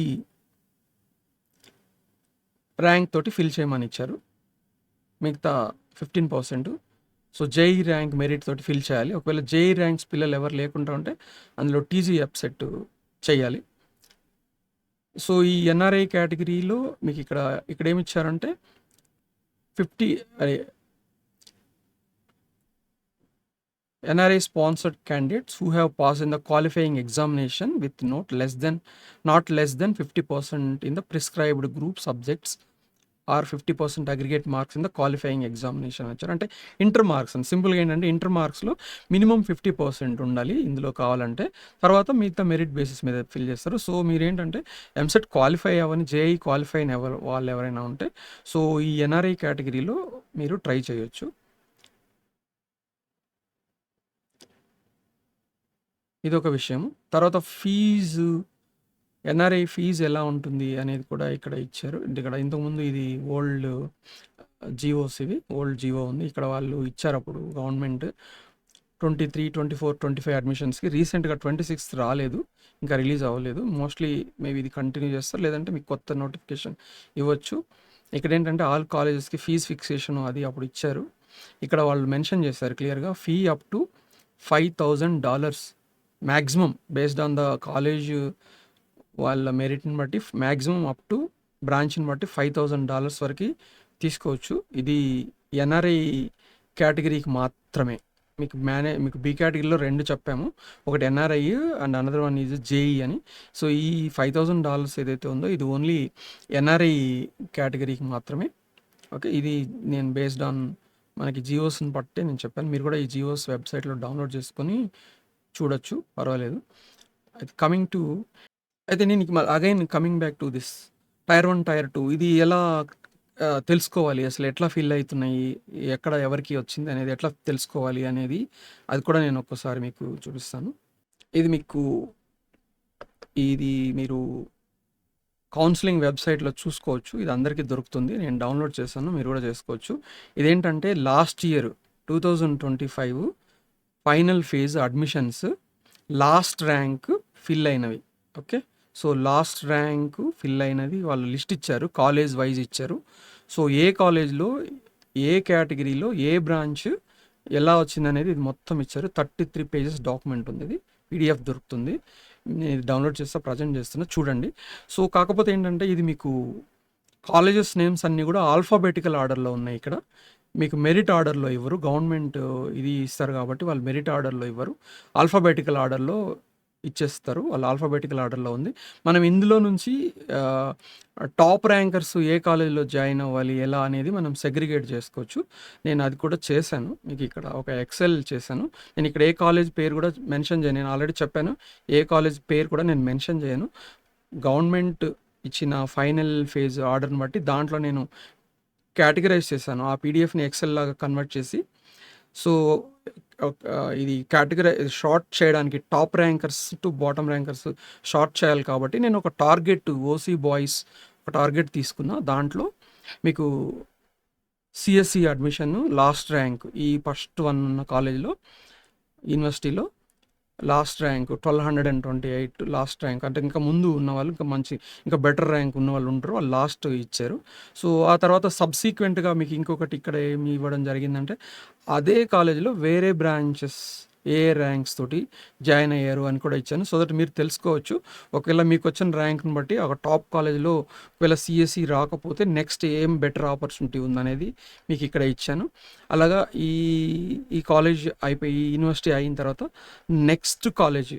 ర్యాంక్ తోటి ఫిల్ చేయమని ఇచ్చారు. మిగతా 15% సో జేఈ ర్యాంక్ మెరిట్ తోటి ఫిల్ చేయాలి. ఒకవేళ జేఈ ర్యాంక్స్ పిల్లలు ఎవరు లేకుండా ఉంటే అందులో టీజీ అప్సెట్ చేయాలి. సో ఈ ఎన్ఆర్ఐ కేటగిరీలో మీకు ఇక్కడ ఏమి ఇచ్చారంటే 50 NRI sponsored candidates who have passed in the qualifying examination with not less than 50% in the prescribed group subjects or 50% aggregate marks in the qualifying examination వచ్చారు. అంటే ఇంటర్ మార్క్స్ అని సింపుల్గా ఏంటంటే ఇంటర్ మార్క్స్లో మినిమం 50% ఉండాలి ఇందులో కావాలంటే, తర్వాత మిగతా మెరిట్ బేసిస్ మీద ఫిల్ చేస్తారు. సో మీరేంటంటే ఎంసెట్ క్వాలిఫై అవ్వని జేఈ క్వాలిఫై అయిన వాళ్ళు ఎవరైనా ఉంటే సో ఈ ఎన్ఆర్ఐ కేటగిరీలో మీరు ట్రై చేయొచ్చు. ఇదొక విషయం. తర్వాత ఎన్ఆర్ఐ ఫీజు ఎలా ఉంటుంది అనేది కూడా ఇక్కడ ఇచ్చారు. ఇక్కడ ఇంతకుముందు ఇది ఓల్డ్ జియోస్, ఓల్డ్ జియో ఉంది. ఇక్కడ వాళ్ళు ఇచ్చారు అప్పుడు గవర్నమెంట్ 23, 24, 25 అడ్మిషన్స్కి. రీసెంట్గా 26 రాలేదు, ఇంకా రిలీజ్ అవ్వలేదు. మోస్ట్లీ మేబీ ఇది కంటిన్యూ చేస్తారు, లేదంటే మీకు కొత్త నోటిఫికేషన్ ఇవ్వచ్చు. ఇక్కడ ఏంటంటే ఆల్ కాలేజెస్కి ఫీజు ఫిక్సేషన్ అది అప్పుడు ఇచ్చారు. ఇక్కడ వాళ్ళు మెన్షన్ చేశారు క్లియర్గా, fee up to $5,000 maximum based on the college వాళ్ళ మెరిట్ని బట్టి మ్యాక్సిమం అప్ టు బ్రాంచ్ని బట్టి $5,000 వరకు తీసుకోవచ్చు. ఇది ఎన్ఆర్ఐ కేటగిరీకి మాత్రమే. మీకు బీ కేటగిరీలో 2 చెప్పాము, ఒకటి NRI and another one is JEE అని. సో ఈ $5,000 ఏదైతే ఉందో ఇది ఓన్లీ ఎన్ఆర్ఐ కేటగిరీకి మాత్రమే. ఓకే, ఇది నేను బేస్డ్ ఆన్ మనకి జియోస్ని బట్టే నేను చెప్పాను. మీరు కూడా ఈ జియోస్ వెబ్సైట్లో డౌన్లోడ్ చేసుకొని చూడొచ్చు, పర్వాలేదు. అయితే నేను again coming back to this Tier 1, Tier 2 ఇది ఎలా తెలుసుకోవాలి, అసలు ఎట్లా ఫిల్ అవుతున్నాయి, ఎక్కడ ఎవరికి వచ్చింది అనేది ఎట్లా తెలుసుకోవాలి అనేది అది కూడా నేను ఒక్కసారి మీకు చూపిస్తాను. ఇది మీరు కౌన్సిలింగ్ వెబ్సైట్లో చూసుకోవచ్చు. ఇది అందరికీ దొరుకుతుంది, నేను డౌన్లోడ్ చేశాను, మీరు కూడా చేసుకోవచ్చు. ఇదేంటంటే last year 2025 final phase admissions last rank fill అయినవి. Okay, so last rank fill అయినది వాళ్ళు లిస్ట్ ఇచ్చారు, కాలేజ్ వైజ్ ఇచ్చారు. సో ఏ కాలేజ్లో ఏ కేటగిరీలో ఏ బ్రాంచ్ ఎలా వచ్చింది అనేది ఇది మొత్తం ఇచ్చారు. 33 పేజెస్ డాక్యుమెంట్ ఉంది, ఇది PDF దొరుకుతుంది. నేను డౌన్లోడ్ చేస్తా, ప్రజెంట్ చేస్తున్నా, చూడండి. సో కాకపోతే ఏంటంటే ఇది మీకు కాలేజెస్ నేమ్స్ అన్నీ కూడా ఆల్ఫాబెటికల్ ఆర్డర్లో ఉన్నాయి. ఇక్కడ మీకు మెరిట్ ఆర్డర్లో ఇవ్వరు, గవర్నమెంట్ ఇది ఇస్తారు కాబట్టి వాళ్ళు మెరిట్ ఆర్డర్లో ఇవ్వరు, ఆల్ఫాబెటికల్ ఆర్డర్లో ఇచ్చేస్తారు. వాళ్ళు ఆల్ఫాబెటికల్ ఆర్డర్లో ఉంది. మనం ఇందులో నుంచి టాప్ ర్యాంకర్స్ ఏ కాలేజీలో జాయిన్ అవ్వాలి ఎలా అనేది మనం సెగ్రిగేట్ చేసుకోవచ్చు. నేను అది కూడా చేశాను, మీకు ఇక్కడ ఒక ఎక్సెల్ చేశాను. నేను ఇక్కడ ఏ కాలేజ్ పేరు కూడా మెన్షన్ చేయను, నేను ఆల్రెడీ చెప్పాను, ఏ కాలేజ్ పేరు కూడా నేను మెన్షన్ చేయను. గవర్నమెంట్ ఇచ్చిన ఫైనల్ ఫేజ్ ఆర్డర్ని బట్టి దాంట్లో నేను కేటగరైజ్ చేశాను. ఆ పీడిఎఫ్‌ని ఎక్సెల్ లాగా కన్వర్ట్ చేసి సో, ఇది షార్ట్ చేయడానికి top rankers to bottom rankers short చేయాలి కాబట్టి నేను ఒక టార్గెట్ ఓసీ బాయ్స్ ఒక టార్గెట్ తీసుకున్నా. దాంట్లో మీకు సిఎస్సి అడ్మిషన్ లాస్ట్ ర్యాంక్ ఈ ఫస్ట్ వన్ ఉన్న కాలేజ్‌లో యూనివర్సిటీలో లాస్ట్ ర్యాంక్ 1228 లాస్ట్ ర్యాంక్. అంటే ఇంకా ముందు ఉన్నవాళ్ళు ఇంకా బెటర్ ర్యాంక్ ఉన్నవాళ్ళు ఉంటారు. వాళ్ళు లాస్ట్ ఇచ్చారు. సో, ఆ తర్వాత సబ్సీక్వెంట్‌గా మీకు ఇంకొకటి ఇక్కడ ఏమి ఇవ్వడం జరిగిందంటే, అదే కాలేజ్‌లో వేరే బ్రాంచెస్ ఏ ర్యాంక్స్ తోటి జాయిన్ అయ్యారు అని కూడా ఇచ్చాను. సో దట్ మీరు తెలుసుకోవచ్చు. ఒకవేళ మీకొచ్చిన ర్యాంక్‌ని బట్టి ఒక టాప్ కాలేజ్‌లో ఒకవేళ సీఎస్ఈ రాకపోతే నెక్స్ట్ ఏం బెటర్ ఆపర్చునిటీ ఉందనేది మీకు ఇక్కడ ఇచ్చాను. అలాగా ఈ కాలేజ్ అయిపోయి ఈ యూనివర్సిటీ అయిన తర్వాత next college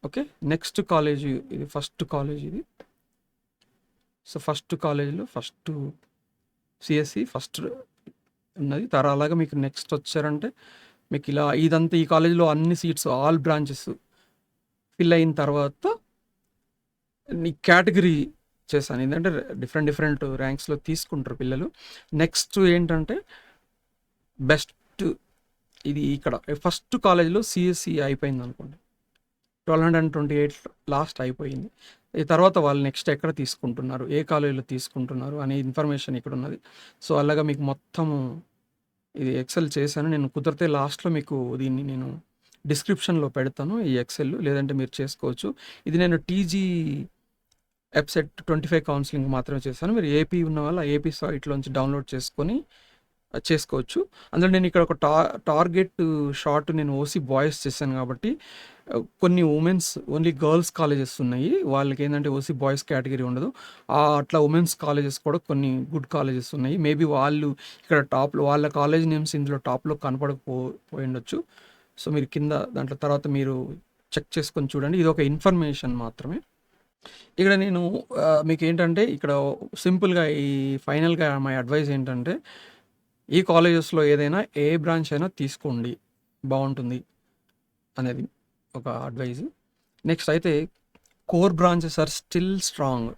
okay. Next college ఇది ఫస్ట్ కాలేజ్ ఇది. సో, ఫస్ట్ కాలేజ్‌లో ఫస్ట్ సీఎస్ఈ ఫస్ట్ ఉన్నది. అలాగా మీకు నెక్స్ట్ వచ్చారంటే మీకు ఇలా ఇదంతా ఈ కాలేజ్‌లో అన్ని సీట్స్ ఆల్ బ్రాంచెస్ ఫిల్ అయిన తర్వాత నీ కేటగిరీ చేశాను. ఏంటంటే డిఫరెంట్ ర్యాంక్స్‌లో తీసుకుంటారు పిల్లలు. నెక్స్ట్ ఏంటంటే బెస్ట్ ఇది ఇక్కడ ఫస్ట్ కాలేజ్‌లో సీఎస్ఈ అయిపోయిందనుకోండి. 1228 లాస్ట్ అయిపోయింది. ఈ తర్వాత వాళ్ళు నెక్స్ట్ ఎక్కడ తీసుకుంటున్నారు, ఏ కాలేజ్‌లో తీసుకుంటున్నారు అనే ఇన్ఫర్మేషన్ ఇక్కడ ఉన్నది. సో, అలాగా మీకు మొత్తము ఇది ఎక్సెల్ చేశాను. నేను కుదిరితే లాస్ట్‌లో మీకు దీన్ని నేను డిస్క్రిప్షన్‌లో పెడతాను ఈ ఎక్సెల్. లేదంటే మీరు చేసుకోవచ్చు. ఇది నేను టీజీ ఎప్సెట్ 25 కౌన్సిలింగ్ మాత్రమే చేశాను. మీరు ఏపీ ఉన్న వాళ్ళు ఏపీ సైట్‌లోంచి డౌన్లోడ్ చేసుకొని చేసుకోవచ్చు. అందులో నేను ఇక్కడ ఒక టార్గెట్ షార్ట్ నేను ఓసీ బాయ్స్ చేశాను కాబట్టి కొన్ని ఉమెన్స్ ఓన్లీ గర్ల్స్ కాలేజెస్ ఉన్నాయి. వాళ్ళకి ఏంటంటే ఓసీ బాయ్స్ కేటగిరీ ఉండదు. అట్లా ఉమెన్స్ కాలేజెస్ కూడా కొన్ని గుడ్ కాలేజెస్ ఉన్నాయి. మేబీ వాళ్ళు ఇక్కడ టాప్‌లో వాళ్ళ కాలేజ్ నేమ్స్ ఇందులో టాప్‌లో పోయిండొచ్చు. సో, మీరు కింద దాంట్లో తర్వాత మీరు చెక్ చేసుకొని చూడండి. ఇది ఒక ఇన్ఫర్మేషన్ మాత్రమే. ఇక్కడ నేను మీకేంటంటే ఇక్కడ సింపుల్‌గా ఫైనల్‌గా మై అడ్వైస్ ఏంటంటే ఈ కాలేజెస్‌లో ఏదైనా ఏ బ్రాంచ్ అయినా తీసుకోండి. బావుంటుంది అనేది ఒక అడ్వైస్. నెక్స్ట్ అయితే core branches are still strong.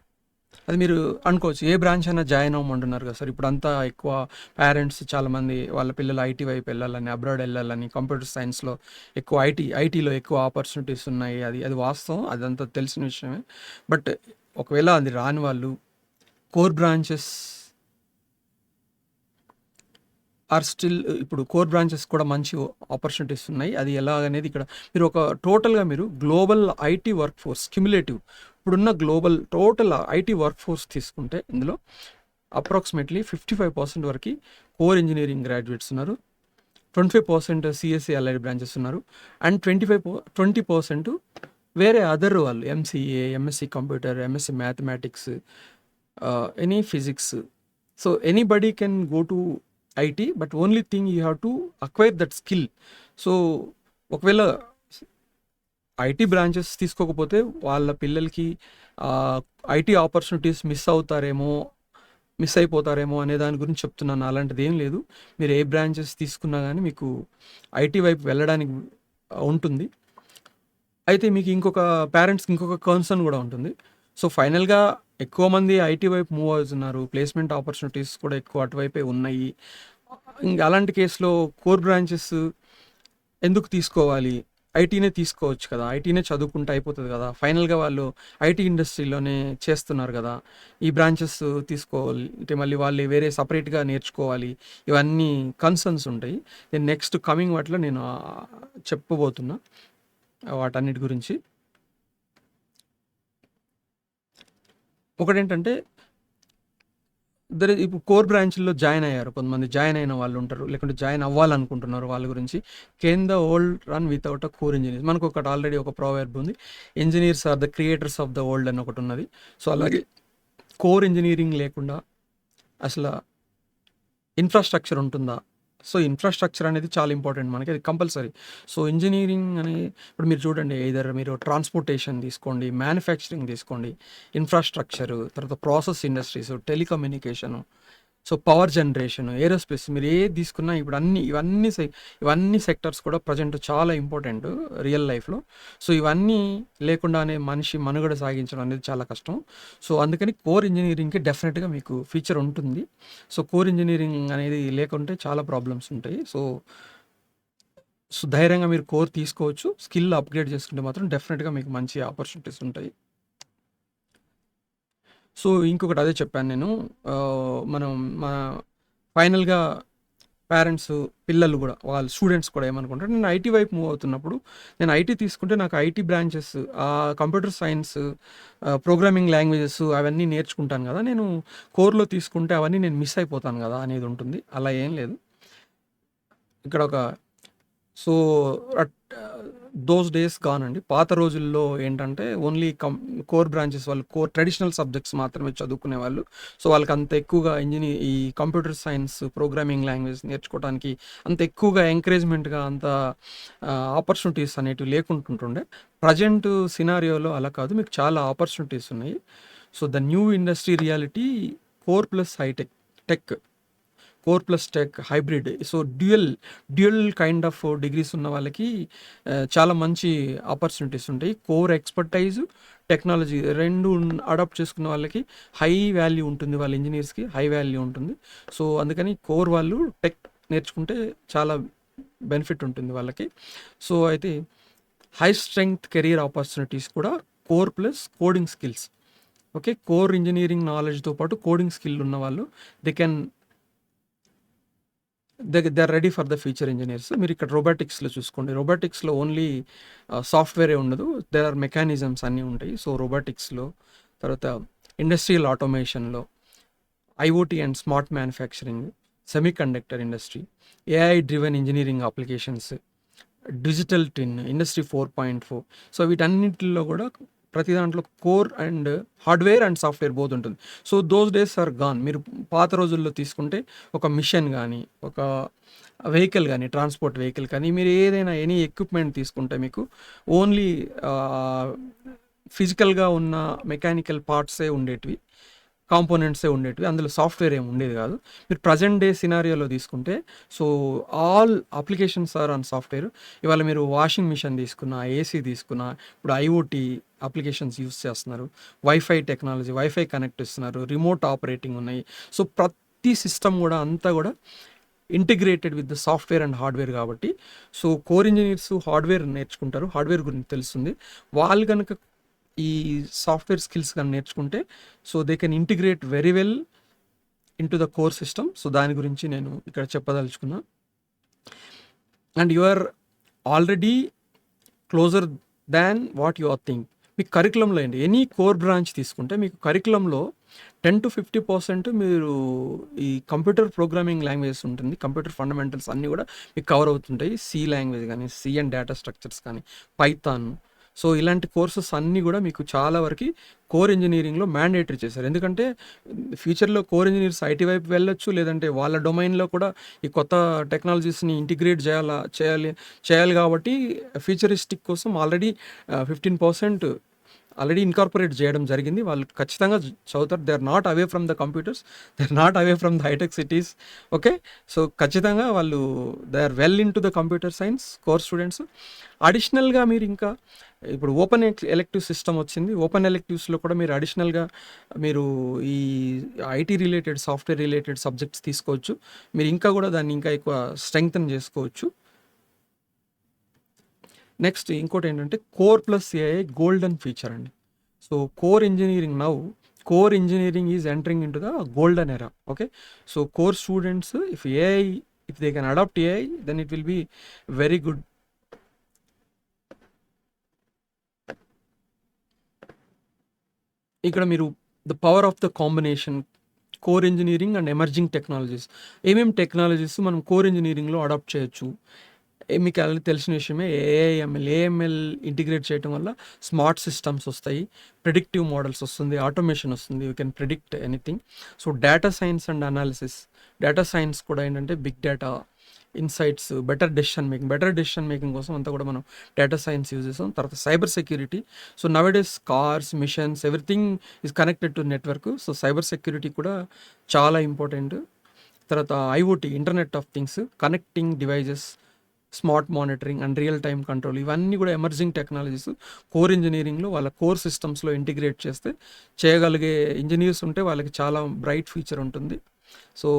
అది మీరు అనుకోవచ్చు ఏ బ్రాంచ్ అయినా జాయిన్ అవ్వమంటున్నారు కదా సార్. ఇప్పుడంతా ఎక్కువ పేరెంట్స్ చాలామంది వాళ్ళ పిల్లలు ఐటీ వైపు వెళ్ళాలని, అబ్రాడ్ వెళ్ళాలని, కంప్యూటర్ సైన్స్‌లో ఎక్కువ ఐటీలో ఎక్కువ ఆపర్చునిటీస్ ఉన్నాయి. అది వాస్తవం. అదంతా తెలిసిన విషయమే. బట్ ఒకవేళ అది రాని వాళ్ళు కోర్ బ్రాంచెస్ ఇప్పుడు కోర్ బ్రాంచెస్ కూడా మంచి ఆపర్చునిటీస్ ఉన్నాయి. అది ఎలాగనేది ఇక్కడ మీరు ఒక టోటల్‌గా మీరు global IT workforce cumulative ఇప్పుడున్న global total IT workforce తీసుకుంటే ఇందులో అప్రాక్సిమేట్లీ 55% వరకు కోర్ ఇంజినీరింగ్ గ్రాడ్యుయేట్స్ ఉన్నారు. 25% సిఎస్సి అలైడ్ బ్రాంచెస్ ఉన్నారు. అండ్ 20% వేరే అదర్ వాళ్ళు MCA, MSc computer, MSc mathematics, any physics. So, anybody can go to IT but only thing you have to acquire that skill. So, ఒకవేళ IT branches తీసుకోకపోతే వాళ్ళ పిల్లలకి IT opportunities miss అయిపోతారేమో అనే దాని గురించి చెప్తున్నాను. అలాంటిది ఏం లేదు. మీరు ఏ బ్రాంచెస్ తీసుకున్నా కానీ మీకు ఐటీ వైపు వెళ్ళడానికి ఉంటుంది. అయితే మీకు పేరెంట్స్‌కి ఇంకొక కన్సర్న్ కూడా ఉంటుంది. సో, ఫైనల్‌గా ఎక్కువ మంది ఐటీ వైపు మూవ్ అవుతున్నారు. ప్లేస్‌మెంట్ ఆపర్చునిటీస్ కూడా ఎక్కువ అటువైపే ఉన్నాయి. అలాంటి కేస్‌లో కోర్ బ్రాంచెస్ ఎందుకు తీసుకోవాలి? ఐటీనే తీసుకోవచ్చు కదా! ఐటీనే చదువుకుంటే అయిపోతది కదా! ఫైనల్‌గా వాళ్ళు ఐటీ ఇండస్ట్రీలోనే చేస్తున్నారు కదా! ఈ బ్రాంచెస్ తీసుకోవాలి అంటే మళ్ళీ వాళ్ళు వేరే సెపరేట్‌గా నేర్చుకోవాలి. ఇవన్నీ కన్సర్న్స్ ఉంటాయి. నేను నెక్స్ట్ కమింగ్ వాటిలో నేను చెప్పబోతున్నా వాటన్నిటి గురించి. ఒకటేంటంటే ఇప్పుడు కోర్ బ్రాంచ్‌లో జాయిన్ అయ్యారు. కొంతమంది జాయిన్ అయిన వాళ్ళు ఉంటారు. లేకుంటే జాయిన్ అవ్వాలనుకుంటున్నారు. వాళ్ళ గురించి can the world run without a core engineers. మనకు ఆల్రెడీ ఒక ప్రోవర్బ్ ఉంది. Engineers are the creators of the world అని ఒకటి ఉన్నది. సో, అలాగే కోర్ ఇంజినీరింగ్ లేకుండా అసలు ఇన్ఫ్రాస్ట్రక్చర్ ఉంటుందా? సో, ఇన్ఫ్రాస్ట్రక్చర్ అనేది చాలా ఇంపార్టెంట్ మనకి. అది కంపల్సరీ. సో, ఇంజినీరింగ్ ఇప్పుడు మీరు చూడండి మీరు ట్రాన్స్‌పోర్టేషన్ తీసుకోండి, మ్యానుఫ్యాక్చరింగ్ తీసుకోండి, ఇన్ఫ్రాస్ట్రక్చరు, తర్వాత process industries, telecommunication, so power generation, aerospace మీరు ఏది తీసుకున్నా ఇప్పుడు ఇవన్నీ సెక్టర్స్ కూడా ప్రజెంట్ చాలా ఇంపార్టెంట్ రియల్ లైఫ్‌లో. సో ఇవన్నీ లేకుండానే మనిషి మనుగడ సాగించడం అనేది చాలా కష్టం. సో అందుకని కోర్ ఇంజినీరింగ్‌కి డెఫినిట్‌గా మీకు ఫ్యూచర్ ఉంటుంది. సో కోర్ ఇంజినీరింగ్ అనేది లేకుంటే చాలా ప్రాబ్లమ్స్ ఉంటాయి. సో ధైర్యంగా మీరు కోర్ తీసుకోవచ్చు. స్కిల్ అప్‌గ్రేడ్ చేసుకుంటే మాత్రం డెఫినిట్‌గా మీకు మంచి ఆపర్చునిటీస్ ఉంటాయి. సో ఇంకొకటి అదే చెప్పాను నేను. మనం ఫైనల్‌గా పేరెంట్స్, పిల్లలు గూడా స్టూడెంట్స్ కూడా ఏమనుకుంటారు, నేను ఐటీ వైపు మూవ్ అవుతున్నప్పుడు నేను ఐటీ తీసుకుంటే నాకు IT branches, computer science, programming languages అవన్నీ నేర్చుకుంటాను గదా! నేను కోర్‌లో తీసుకుంటే అవన్నీ నేను మిస్ అయిపోతాను గదా! అనేది ఉంటుంది. అలా ఏం లేదు. ఇక్కడ ఒక సో దోస్ డేస్ గానండి. పాత రోజుల్లో ఏంటంటే ఓన్లీ కోర్ బ్రాంచెస్ వాళ్ళు ట్రెడిషనల్ సబ్జెక్ట్స్ మాత్రమే చదువుకునేవాళ్ళు. సో వాళ్ళకి అంత ఎక్కువగా ఈ కంప్యూటర్ సైన్స్, ప్రోగ్రామింగ్ లాంగ్వేజ్ నేర్చుకోవడానికి అంత ఎక్కువగా ఎంకరేజ్మెంట్గా అంత ఆపర్చునిటీస్ అనేటివి లేకుంటుంటుండే. ప్రజెంట్ సినారియోలో అలా కాదు, మీకు చాలా ఆపర్చునిటీస్ ఉన్నాయి. So the new industry reality core plus high tech tech, core plus tech hybrid. So dual kind of degrees ఉన్న వాళ్ళకి చాలా మంచి ఆపర్చునిటీస్ ఉంటాయి. కోర్ ఎక్స్పర్టైజ్, టెక్నాలజీ రెండు అడాప్ట్ చేసుకున్న వాళ్ళకి హై వాల్యూ ఉంటుంది, వాళ్ళ ఇంజనీర్స్కి హై వాల్యూ ఉంటుంది. సో అందుకని కోర్ వాళ్ళు టెక్ నేర్చుకుంటే చాలా బెనిఫిట్ ఉంటుంది వాళ్ళకి. సో అయితే హై స్ట్రెంగ్త్ కెరీర్ ఆపర్చునిటీస్ కూడా core plus coding skills. Okay, core engineering నాలెడ్జ్తో పాటు కోడింగ్ స్కిల్ ఉన్న వాళ్ళు they are ready for the future engineers. మీరు ఇక్కడ రోబోటిక్స్లో చూసుకోండి. రోబోటిక్స్లో ఓన్లీ సాఫ్ట్వేరే ఉండదు, దేర్ ఆర్ మెకానిజమ్స్ అన్నీ ఉంటాయి. సో రోబోటిక్స్లో, తర్వాత ఇండస్ట్రియల్ ఆటోమేషన్లో, IoT and smart manufacturing, semiconductor industry, AI driven engineering applications, digital twin, industry 4.4. So వీటన్నిటిలో కూడా ప్రతి దాంట్లో core and hardware and software both ఉంటుంది. So those days are gone. మీరు పాత రోజుల్లో తీసుకుంటే ఒక మిషన్ కానీ, ఒక వెహికల్ కానీ, ట్రాన్స్పోర్ట్ వెహికల్ కానీ, మీరు ఏదైనా ఎనీ ఎక్విప్మెంట్ తీసుకుంటే మీకు ఓన్లీ ఫిజికల్గా ఉన్న మెకానికల్ పార్ట్సే ఉండేటివి, కాంపోనెంట్సే ఉండేటివి, అందులో సాఫ్ట్వేర్ ఏమి ఉండేది కాదు. మీరు ప్రజెంట్ డే సినారియోలో తీసుకుంటే so all applications are on software. ఇవాళ మీరు వాషింగ్ మిషన్ తీసుకున్నా, ఏసీ తీసుకున్నా, ఇప్పుడు ఐఓటీ అప్లికేషన్స్ యూస్ చేస్తున్నారు, వైఫై టెక్నాలజీ, వైఫై కనెక్ట్ ఇస్తున్నారు, రిమోట్ ఆపరేటింగ్ ఉన్నాయి. సో ప్రతి సిస్టమ్ కూడా అంతా కూడా integrated with the software and hardware కాబట్టి సో కోర్ ఇంజనీర్స్ హార్డ్వేర్ నేర్చుకుంటారు, హార్డ్వేర్ గురించి తెలుస్తుంది. వాళ్ళు కనుక ఈ సాఫ్ట్వేర్ స్కిల్స్ కానీ నేర్చుకుంటే so they can integrate very well in to the core system. So దాని గురించి నేను ఇక్కడ చెప్పదలుచుకున్నా. And you are already closer than what you are think. మీకు కరికులంలో అండి ఎనీ కోర్ బ్రాంచ్ తీసుకుంటే మీకు కరికులంలో 10-50% మీరు ఈ కంప్యూటర్ ప్రోగ్రామింగ్ లాంగ్వేజెస్ ఉంటుంది, కంప్యూటర్ ఫండమెంటల్స్ అన్నీ కూడా మీకు కవర్ అవుతుంటాయి. సి లాంగ్వేజ్ కానీ, సి అండ్ డేటా స్ట్రక్చర్స్ కానీ, పైథాన్. సో ఇలాంటి కోర్సెస్ అన్నీ కూడా మీకు చాలా వరకు కోర్ ఇంజనీరింగ్లో మ్యాండేటరీ చేశారు. ఎందుకంటే ఫ్యూచర్లో కోర్ ఇంజనీర్స్ ఐటీ వైపు వెళ్ళొచ్చు, లేదంటే వాళ్ళ డొమైన్లో కూడా ఈ కొత్త టెక్నాలజీస్ని ఇంటిగ్రేట్ చేయాలి కాబట్టి ఫ్యూచరిస్టిక్ కోసం ఆల్రెడీ 15% ఆల్రెడీ ఇన్కార్పొరేట్ చేయడం జరిగింది. వాళ్ళు ఖచ్చితంగా చదువుతారు. They are not away from the computers, they are not away from the hitech cities. Okay, so ఖచ్చితంగా వాళ్ళు they are well in to the computer science core students. అడిషనల్గా మీరు ఇంకా ఇప్పుడు ఓపెన్ ఎలెక్టివ్ సిస్టమ్ వచ్చింది. ఓపెన్ ఎలెక్టివ్స్లో కూడా మీరు అడిషనల్గా మీరు ఈ IT related, software related subjects తీసుకోవచ్చు. మీరు ఇంకా కూడా దాన్ని ఇంకా ఎక్కువ స్ట్రెంగ్తన్ చేసుకోవచ్చు. నెక్స్ట్ ఇంకోటి ఏంటంటే core plus AI golden feature అండి. So core engineering is entering in to the golden era. Okay, so core students if they can adopt AI, then it will be very good. ఇక్కడ మీరు the power of the combination core engineering and emerging technologies, ఏమేమి technologies మనం core ఇంజనీరింగ్లో adapt చేయొచ్చు. మీకు already తెలిసిన విషయమే, AML integrate చేయడం వల్ల స్మార్ట్ సిస్టమ్స్ వస్తాయి, ప్రిడిక్టివ్ మోడల్స్ వస్తుంది, ఆటోమేషన్ వస్తుంది, you can predict anything. So data science and analysis, data science కూడా ఏంటంటే big data insights, better decision making కోసం అంతా కూడా మనం డేటా సైన్స్ యూజ్ చేస్తాం. తర్వాత cyber security. So nowadays cars, machines, everything is connected to network. So cyber security కూడా చాలా ఇంపార్టెంట్. తర్వాత IoT, internet of things, connecting devices, smart monitoring and real time control, ఇవన్నీ కూడా ఎమర్జింగ్ టెక్నాలజీస్ కోర్ ఇంజనీరింగ్లో వాళ్ళ core సిస్టమ్స్లో integrate చేస్తే చేయగలిగే ఇంజనీర్స్ ఉంటే వాళ్ళకి చాలా బ్రైట్ ఫ్యూచర్ ఉంటుంది. So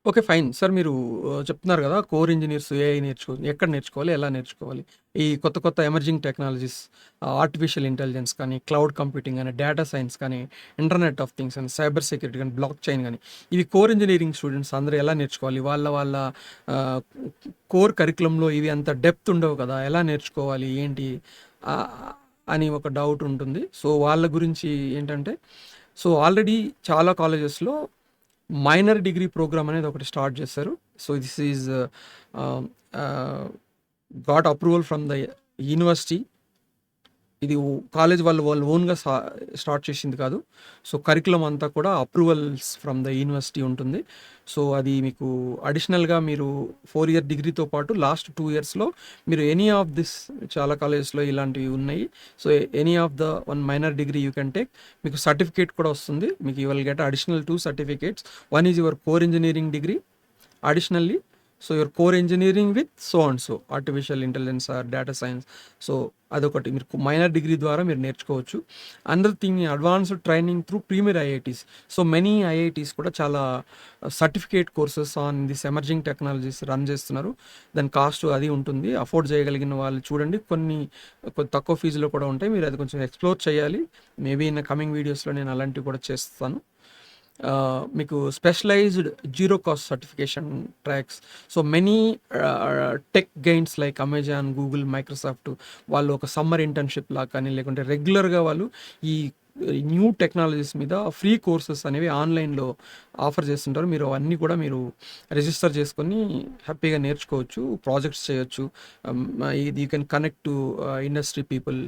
okay, fine sir. మీరు చెప్తున్నారు కదా కోర్ ఇంజనీర్స్ ఏఐ ఎక్కడ నేర్చుకోవాలి, ఎలా నేర్చుకోవాలి, ఈ కొత్త కొత్త ఎమర్జింగ్ టెక్నాలజీస్, ఆర్టిఫిషియల్ ఇంటెలిజెన్స్ కానీ, క్లౌడ్ కంప్యూటింగ్ కానీ, డేటా సైన్స్ కానీ, ఇంటర్నెట్ ఆఫ్ థింగ్స్ అని, సైబర్ సెక్యూరిటీ కానీ, బ్లాక్ చైన్ కానీ, ఇవి కోర్ ఇంజనీరింగ్ స్టూడెంట్స్ అందరూ ఎలా నేర్చుకోవాలి, వాళ్ళ కోర్ కరికులంలో ఇవి అంత డెప్త్ ఉండవు కదా, ఎలా నేర్చుకోవాలి ఏంటి ఆ, అని ఒక డౌట్ ఉంటుంది. సో వాళ్ళ గురించి ఏంటంటే, సో ఆల్రెడీ చాలా కాలేజెస్లో మైనర్ డిగ్రీ ప్రోగ్రామ్ అనేది ఒకటి స్టార్ట్ చేశారు. So this is got approval from the university. ఇది కాలేజ్ వాళ్ళు ఓన్గా స్టార్ట్ చేసింది కాదు. సో కరికులం అంతా కూడా అప్రూవల్స్ ఫ్రమ్ ద యూనివర్సిటీ ఉంటుంది. సో అది మీకు అడిషనల్గా మీరు 4 ఇయర్ డిగ్రీతో పాటు లాస్ట్ 2 ఇయర్స్లో మీరు ఎనీ ఆఫ్ దిస్, చాలా కాలేజెస్లో ఇలాంటివి ఉన్నాయి. So any of the one minor degree you can take. మీకు సర్టిఫికేట్ కూడా వస్తుంది. మీకు you will get additional 2 certificates. One is your core engineering degree additionally. So your core engineering with so and so artificial intelligence or data science. So అదొకటి మీరు minor degree ద్వారా మీరు నేర్చుకోవచ్చు. Another thing, advanced training through premier IITs. So many IITs కూడా చాలా certificate courses on this emerging technologies run చేస్తున్నారు. దాని cost అది ఉంటుంది. అఫోర్డ్ చేయగలిగిన వాళ్ళు చూడండి, కొన్ని తక్కువ ఫీజులో కూడా ఉంటాయి. మీరు అది కొంచెం ఎక్స్ప్లోర్ చేయాలి. మేబీ ఇన్ కమింగ్ వీడియోస్లో నేను అలాంటివి కూడా చేస్తాను. మీకు specialized zero cost certification tracks. So many tech giants like Amazon, Google, Microsoft వాళ్ళు ఒక సమ్మర్ ఇంటర్న్షిప్ లాగా కానీ, లేకుంటే రెగ్యులర్గా వాళ్ళు ఈ న్యూ టెక్నాలజీస్ మీద ఫ్రీ కోర్సెస్ అనేవి ఆన్లైన్లో ఆఫర్ చేస్తుంటారు. మీరు అవన్నీ కూడా మీరు రిజిస్టర్ చేసుకొని హ్యాపీగా నేర్చుకోవచ్చు, ప్రాజెక్ట్స్ చేయొచ్చు. ఇది you can connect to industry people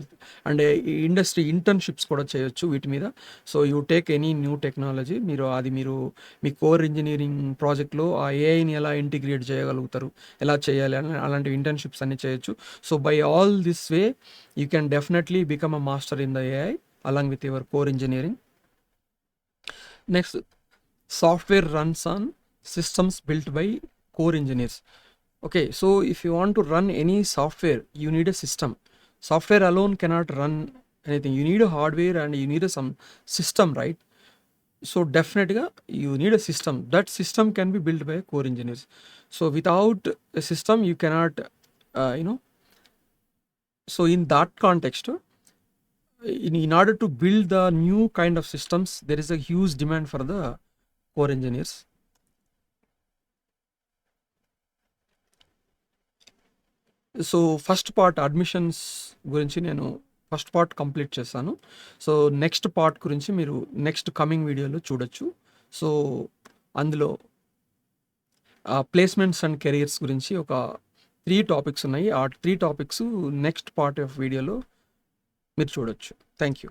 and industry internships కూడా చేయొచ్చు వీటి మీద. So you take any new technology, మీరు మీ కోర్ ఇంజనీరింగ్ ప్రాజెక్ట్లో ఆ ఏఐని ఎలా ఇంటిగ్రేట్ చేయగలుగుతారు, ఎలా చేయాలి అని అలాంటి ఇంటర్న్షిప్స్ అన్నీ చేయొచ్చు. So by all this way you can definitely become a master in the AI along with your core engineering. Next, software runs on systems built by core engineers. Okay, so if you want to run any software, you need a system. Software alone cannot run anything. You need a hardware and you need some system, right? So definitely you need a system. That system can be built by core engineers. So without a system you cannot so in that context, in order to build the new kind of systems, there is a huge demand for the core engineers. So first part admissions గురించి నేను first part complete చేశాను. So next part గురించి మీరు next coming వీడియోలో చూడొచ్చు. So అందులో placements and careers గురించి ఒక 3 టాపిక్స్ ఉన్నాయి. ఆ 3 టాపిక్స్ నెక్స్ట్ పార్ట్ ఆఫ్ వీడియోలో మీరు చూడొచ్చు. Thank you.